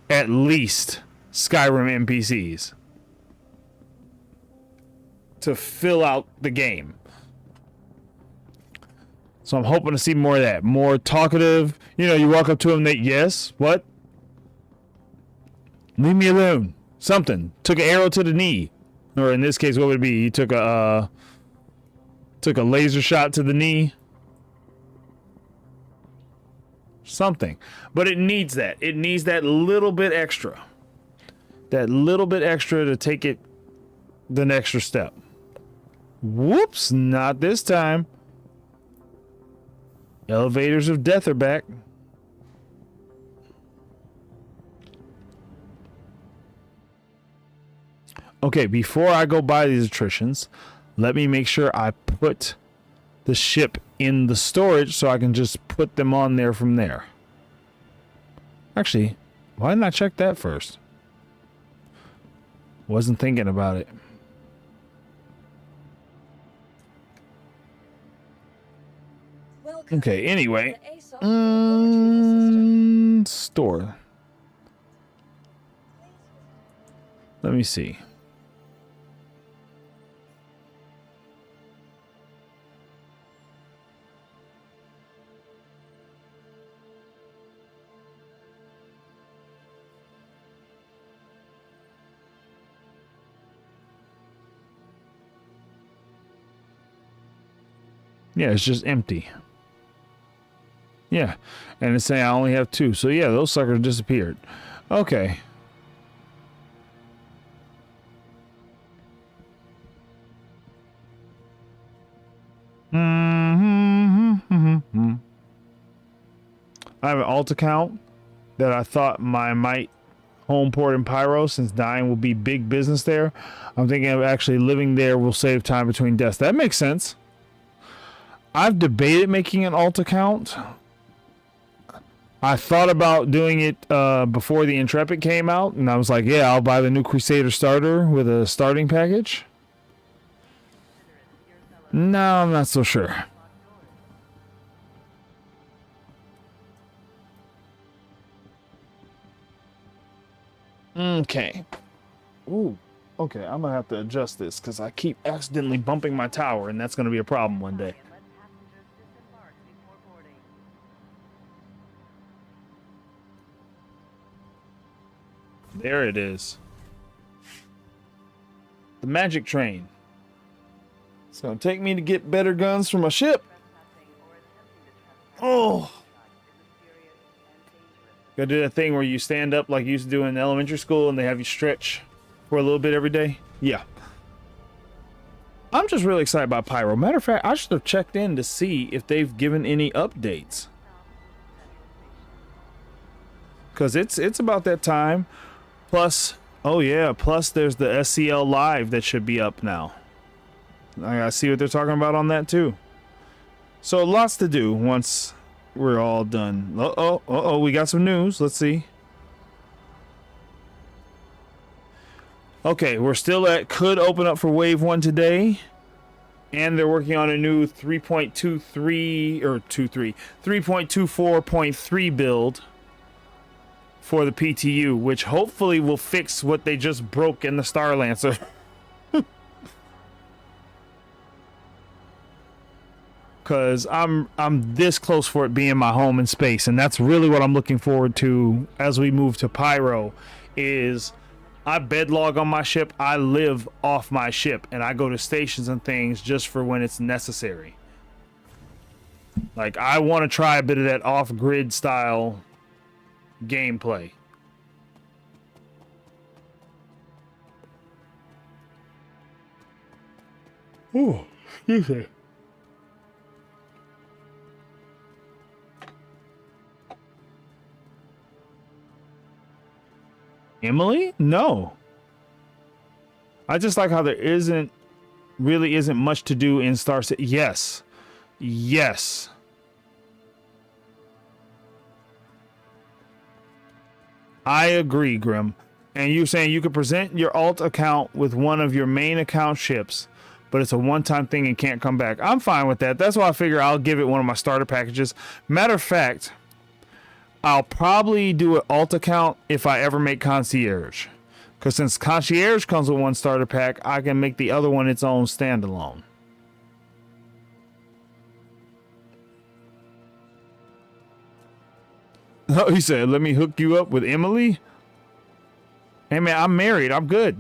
at least Skyrim NPCs. to fill out the game. So I'm hoping to see more of that. More talkative. You know, you walk up to them, they, yes, what? Leave me alone. Something. Took an arrow to the knee. Or in this case, what would it be? He took a laser shot to the knee. Something. But it needs that. It needs that little bit extra. That little bit extra to take it the extra step. Whoops, not this time. Elevators of death are back. Okay, before I go buy these attritions, let me make sure I put the ship in the storage so I can just put them on there from there. Actually, why didn't I check that first? Wasn't thinking about it. Welcome Okay, anyway. to the ASOC Vehicle Retrieval System. Store. Let me see. Yeah, it's just empty. Yeah, and it's saying I only have 2. So yeah, those suckers disappeared. Okay. I have an alt account that I thought my might home port in Pyro, since dying will be big business there. I'm thinking of actually living there will save time between deaths. That makes sense. I've debated making an alt account. I thought about doing it before the Intrepid came out, and I was like, yeah, I'll buy the new Crusader starter with a starting package. No, I'm not so sure. Okay. Ooh. Okay, I'm gonna have to adjust this because I keep accidentally bumping my tower, and that's gonna be a problem one day. There it is. The magic train. It's gonna take me to get better guns for my ship. Oh. Gotta do that thing where you stand up like you used to do in elementary school and they have you stretch for a little bit every day. Yeah. I'm just really excited about Pyro. Matter of fact, I should have checked in to see if they've given any updates. Because it's about that time. Plus, oh yeah, plus there's the SCL Live that should be up now. I gotta see what they're talking about on that too. So lots to do once we're all done. Uh-oh, we got some news. Let's see. Okay, we're still at could open up for Wave 1 today. And they're working on a new 3.24.3 build for the PTU, which hopefully will fix what they just broke in the Star Lancer. Cause I'm this close for it being my home in space, and that's really what I'm looking forward to as we move to Pyro. Is I bedlog on my ship, I live off my ship, and I go to stations and things just for when it's necessary. Like, I want to try a bit of that off-grid style gameplay. Ooh, excuse me. Emily? No. I just like how there really isn't much to do in Star City. Yes. Yes. I agree, Grim. And you're saying you could present your alt account with one of your main account ships, but it's a one-time thing and can't come back. I'm fine with that. That's why I figure I'll give it one of my starter packages. Matter of fact, I'll probably do an alt account if I ever make concierge, Because since Concierge comes with one starter pack, I can make the other one its own standalone. Oh, he said, let me hook you up with Emily. Hey, man, I'm married. I'm good.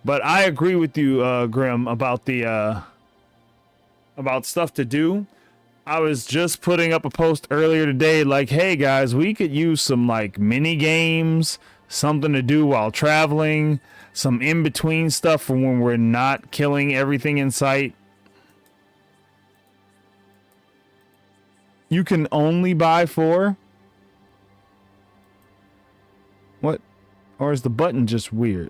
But I agree with you, Grim, about the about stuff to do. I was just putting up a post earlier today, like, hey guys, we could use some like mini games, something to do while traveling, some in between stuff for when we're not killing everything in sight. You can only buy 4. What? Or is the button just weird?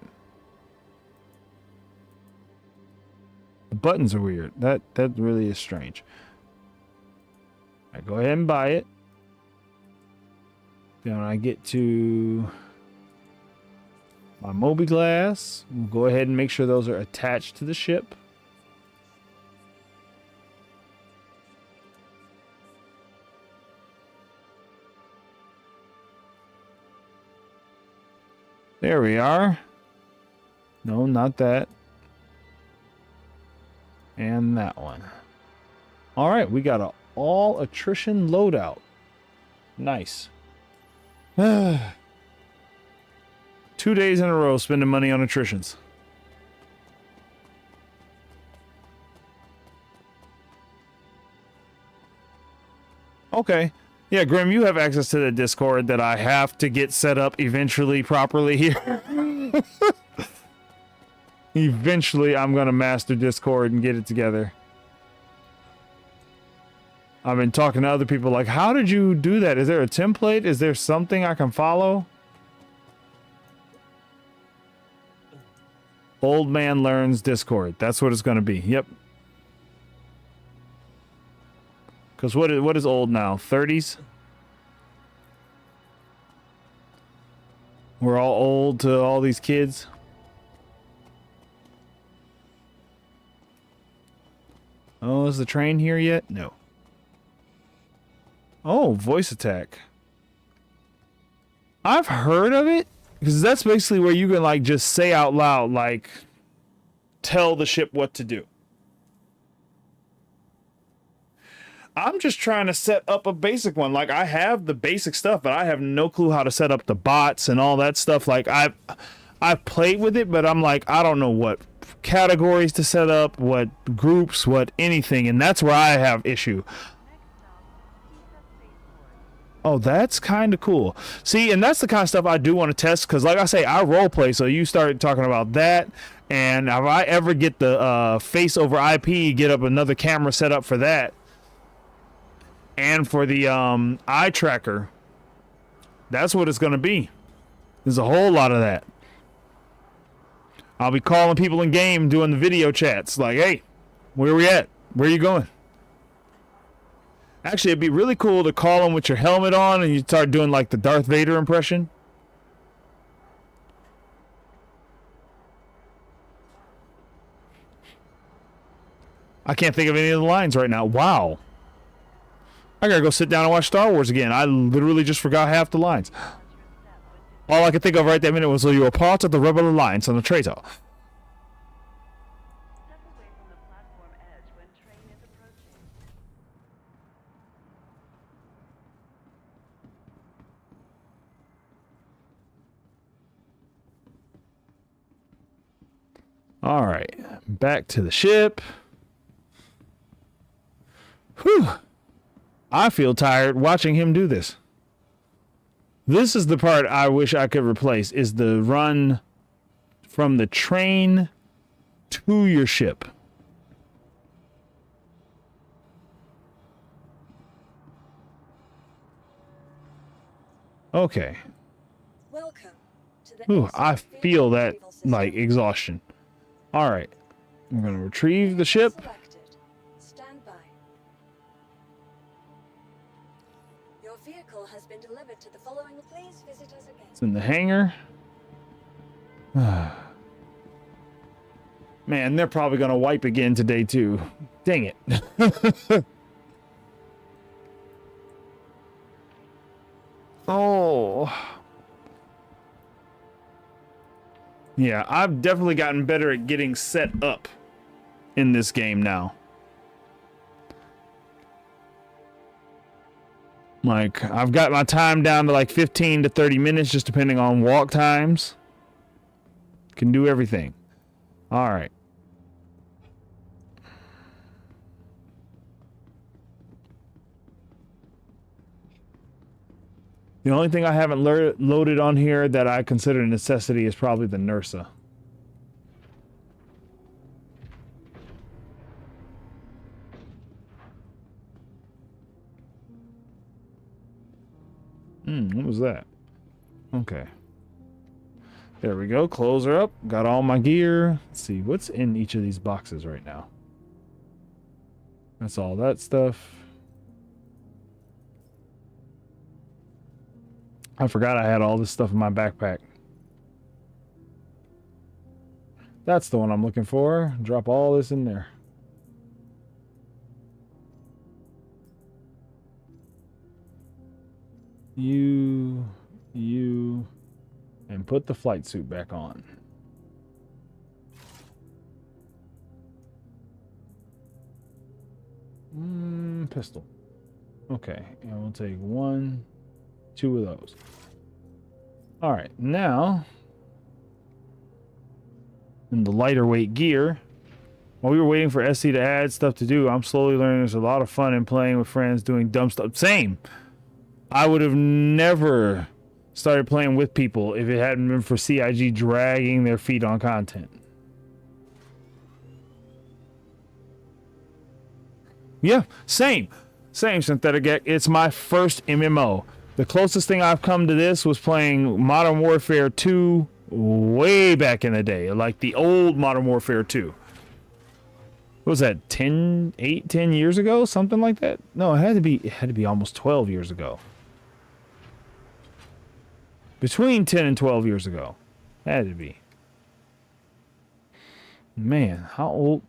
The buttons are weird. That really is strange. I go ahead and buy it. Then when I get to my Moby Glass, we'll go ahead and make sure those are attached to the ship. There we are. No, not that. And that one. All right, we got a all attrition loadout. Nice. 2 days in a row spending money on attritions. Okay. Yeah, Grim, you have access to the Discord that I have to get set up eventually properly here. Eventually, I'm going to master Discord and get it together. I've been talking to other people like, how did you do that? Is there a template? Is there something I can follow? Old man learns Discord. That's what it's going to be. Yep. Because what is old now? 30s? We're all old to all these kids. Oh, is the train here yet? No. Oh, voice attack. I've heard of it. Because that's basically where you can like just say out loud, like, tell the ship what to do. I'm just trying to set up a basic one. Like, I have the basic stuff, but I have no clue how to set up the bots and all that stuff. Like, I've played with it, but I'm like, I don't know what categories to set up, what groups, what anything. And that's where I have issue. Oh, that's kind of cool. See, and that's the kind of stuff I do want to test. Because, like I say, I role play. So you start talking about that. And if I ever get the face over IP, get up another camera set up for that. And for the eye tracker, that's what it's going to be. There's a whole lot of that. I'll be calling people in game, doing the video chats. Like, hey, where are we at? Where are you going? Actually, it'd be really cool to call them with your helmet on and you start doing like the Darth Vader impression. I can't think of any of the lines right now. Wow. I gotta go sit down and watch Star Wars again. I literally just forgot half the lines. All I could think of right that minute was, so you were part of the Rebel Alliance on the traitor. All right, back to the ship. Whew. I feel tired watching him do this. This is the part I wish I could replace, is the run from the train to your ship. Okay. Welcome to the Ooh, ASUS I vehicle feel that retrieval system. like exhaustion. All right. I'm going to retrieve the ship. Selected. Stand by. Your vehicle has been delivered to the following. Please visit us again. It's in the hangar. Man, they're probably going to wipe again today too. Dang it. Oh. Yeah, I've definitely gotten better at getting set up in this game now. Like, I've got my time down to like 15 to 30 minutes, just depending on walk times. Can do everything. All right. The only thing I haven't loaded on here that I consider a necessity is probably the NERSA. What was that? Okay. There we go. Close her up. Got all my gear. Let's see. What's in each of these boxes right now? That's all that stuff. I forgot I had all this stuff in my backpack. That's the one I'm looking for. Drop all this in there. You, and put the flight suit back on. Pistol. Okay, and we'll take 1, 2 of those. All right, now in the lighter weight gear, while we were waiting for SC to add stuff to do, I'm slowly learning there's a lot of fun in playing with friends doing dumb stuff. Same. I would have never started playing with people if it hadn't been for CIG dragging their feet on content. Yeah, same Synthetic Egg. It's my first MMO. The closest thing I've come to this was playing Modern Warfare 2 way back in the day, like the old Modern Warfare 2. What was that, 10 years ago? Something like that? No, it had to be almost 12 years ago. Between 10 and 12 years ago. Had to be. Man, how old?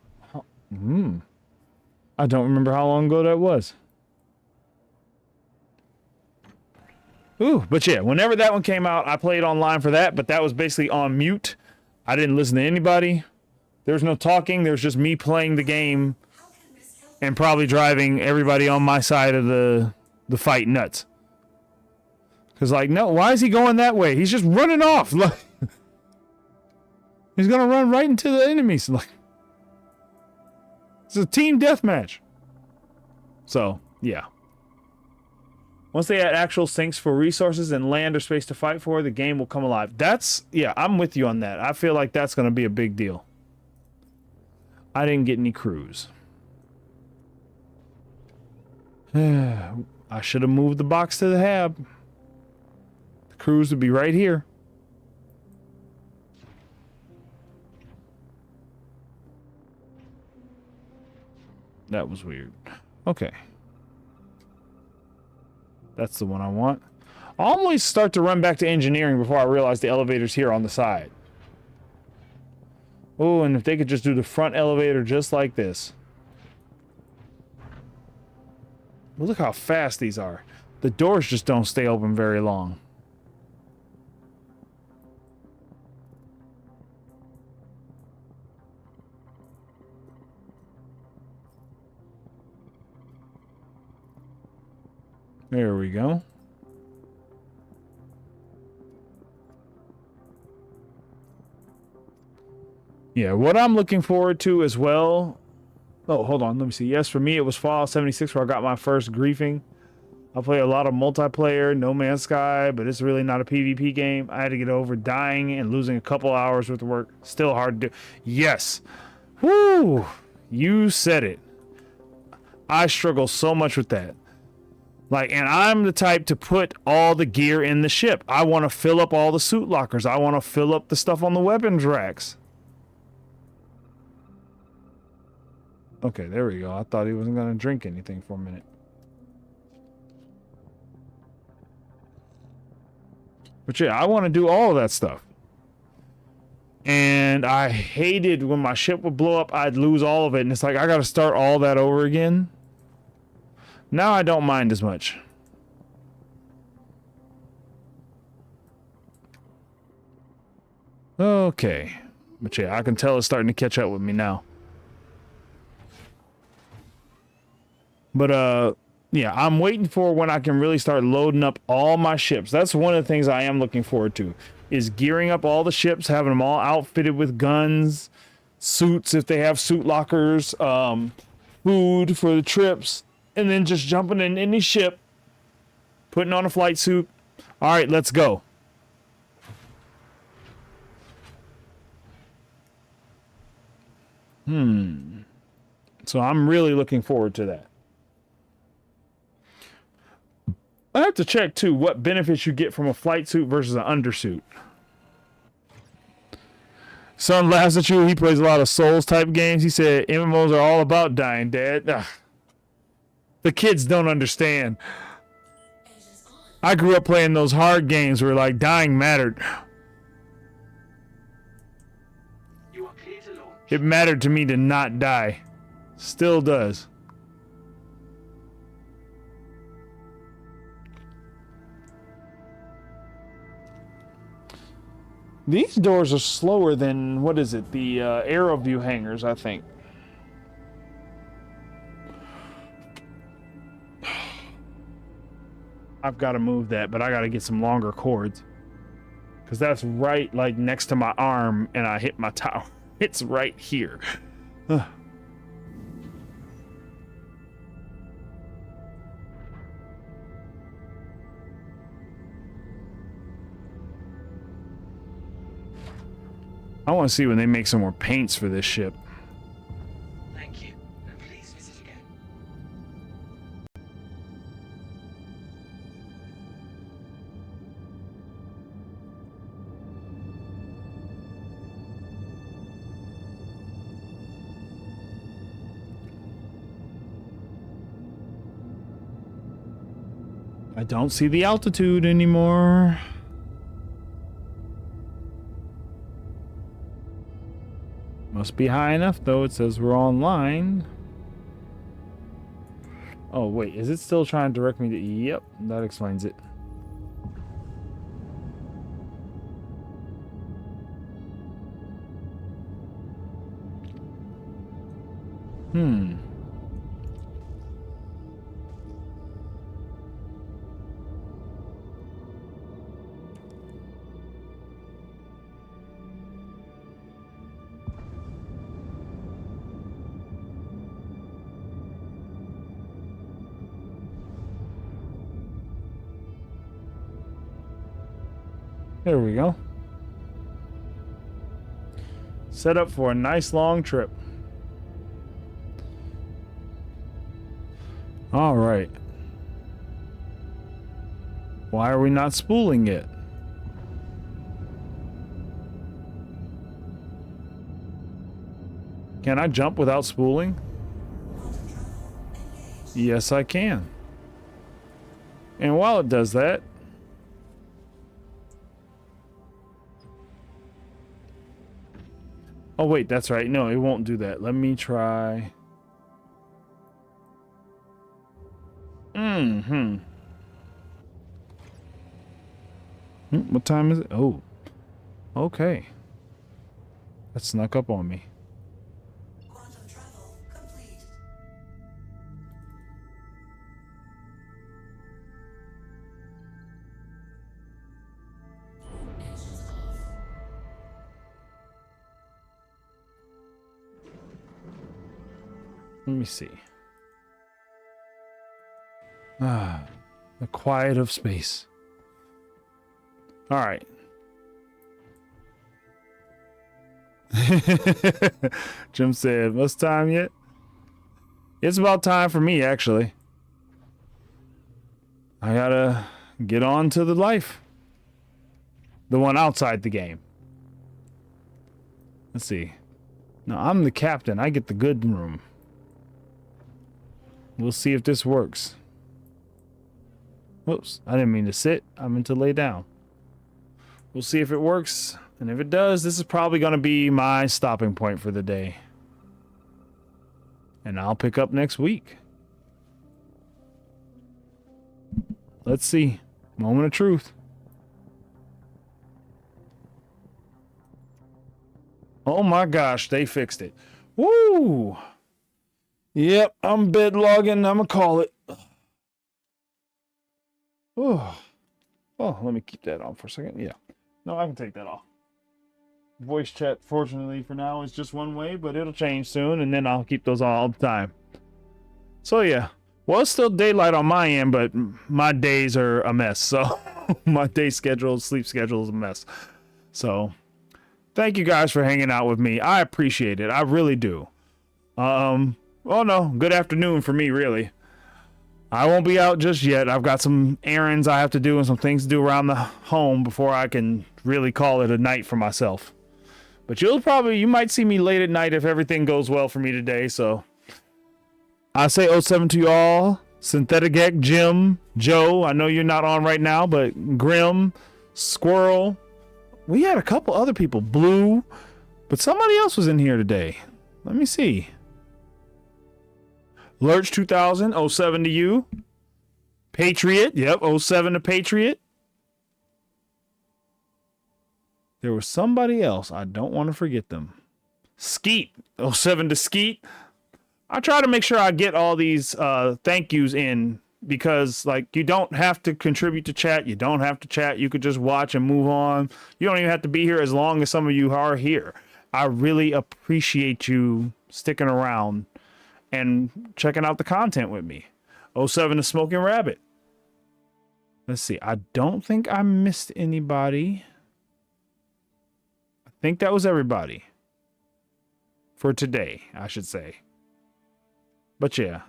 I don't remember how long ago that was. Ooh, but yeah, whenever that one came out, I played online for that, but that was basically on mute. I didn't listen to anybody. There was no talking. There was just me playing the game and probably driving everybody on my side of the fight nuts. Because, like, no, why is he going that way? He's just running off. Like, he's going to run right into the enemies. Like, it's a team deathmatch. So, yeah. Once they add actual sinks for resources and land or space to fight for, the game will come alive. Yeah, I'm with you on that. I feel like that's going to be a big deal. I didn't get any crews. I should have moved the box to the hab. The crews would be right here. That was weird. Okay. That's the one I want. I always start to run back to engineering before I realize the elevator's here on the side. Oh, and if they could just do the front elevator just like this. Well, look how fast these are. The doors just don't stay open very long. There we go. Yeah, what I'm looking forward to as well. Oh, hold on. Let me see. Yes, for me, it was Fallout 76 where I got my first griefing. I play a lot of multiplayer, No Man's Sky, but it's really not a PvP game. I had to get over dying and losing a couple hours worth of work. Still hard to do. Yes. Whoo! You said it. I struggle so much with that. Like, and I'm the type to put all the gear in the ship. I want to fill up all the suit lockers. I want to fill up the stuff on the weapons racks. Okay, there we go. I thought he wasn't going to drink anything for a minute. But yeah, I want to do all of that stuff. And I hated when my ship would blow up, I'd lose all of it. And it's like, I got to start all that over again. Now I don't mind as much. Okay. But yeah, I can tell it's starting to catch up with me now. But yeah, I'm waiting for when I can really start loading up all my ships. That's one of the things I am looking forward to, is gearing up all the ships, having them all outfitted with guns, suits if they have suit lockers, food for the trips, and then just jumping in any ship, putting on a flight suit. All right, let's go. So I'm really looking forward to that. I have to check too what benefits you get from a flight suit versus an undersuit. Son laughs at you. He plays a lot of Souls type games. He said MMOs are all about dying, Dad. Ugh. The kids don't understand. I grew up playing those hard games where like dying mattered. You are clear to launch. It mattered to me to not die. Still does. These doors are slower than, what is it, the Aero View hangars, I think. I've got to move that, but I got to get some longer cords. Because that's right, like, next to my arm, and I hit my tower. It's right here. I want to see when they make some more paints for this ship. Thank you. And please visit again. I don't see the altitude anymore. Must be high enough, though. It says we're online. Oh, wait. Is it still trying to direct me to... Yep, that explains it. There we go. Set up for a nice long trip. All right. Why are we not spooling yet? Can I jump without spooling? Yes, I can. And while it does that, oh wait, that's right. No, it won't do that. Let me try. What time is it? Oh. Okay. That snuck up on me. Quantum travel complete. Engines off. Let me see. Ah, the quiet of space. All right. Jim said, "What's time yet?" It's about time for me, actually. I gotta get on to the life. The one outside the game. Let's see. No, I'm the captain. I get the good room. We'll see if this works. Whoops, I didn't mean to sit. I meant to lay down. We'll see if it works. And if it does, this is probably going to be my stopping point for the day. And I'll pick up next week. Let's see. Moment of truth. Oh my gosh, they fixed it. Woo! Yep, I'm bed logging. I'm gonna call it. Oh, let me keep that on for a second. Yeah. No, I can take that off. Voice chat, fortunately for now, is just one way, but it'll change soon, and then I'll keep those on all the time. So yeah. Well, it's still daylight on my end, but my days are a mess. So my day schedule, sleep schedule is a mess. So thank you guys for hanging out with me. I appreciate it. I really do. Oh no, good afternoon for me, really. I won't be out just yet. I've got some errands I have to do and some things to do around the home before I can really call it a night for myself. But you might see me late at night if everything goes well for me today. So I say 07 to you all. Synthetic Egg, Jim, Joe. I know you're not on right now, but Grim, Squirrel. We had a couple other people. Blue. But somebody else was in here today. Let me see. Lurch 2000, 07 to you. Patriot, yep, 07 to Patriot. There was somebody else. I don't want to forget them. Skeet, 07 to Skeet. I try to make sure I get all these thank yous in because, like, you don't have to contribute to chat. You don't have to chat. You could just watch and move on. You don't even have to be here as long as some of you are here. I really appreciate you sticking around and checking out the content with me. 07 to Smoking Rabbit. Let's see. I don't think I missed anybody. I think that was everybody. For today, I should say. But yeah.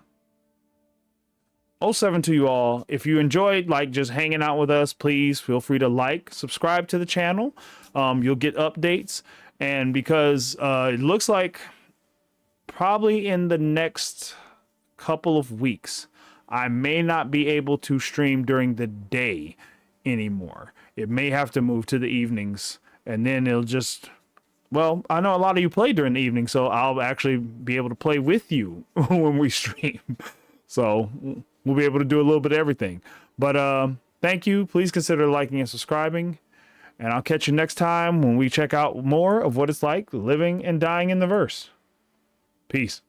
07 to you all. If you enjoyed like just hanging out with us, please feel free to like, subscribe to the channel. You'll get updates. And because it looks like probably in the next couple of weeks, I may not be able to stream during the day anymore. It may have to move to the evenings, and then it'll just, well, I know a lot of you play during the evening, so I'll actually be able to play with you when we stream. So we'll be able to do a little bit of everything. But thank you. Please consider liking and subscribing. And I'll catch you next time when we check out more of what it's like living and dying in the verse. Peace.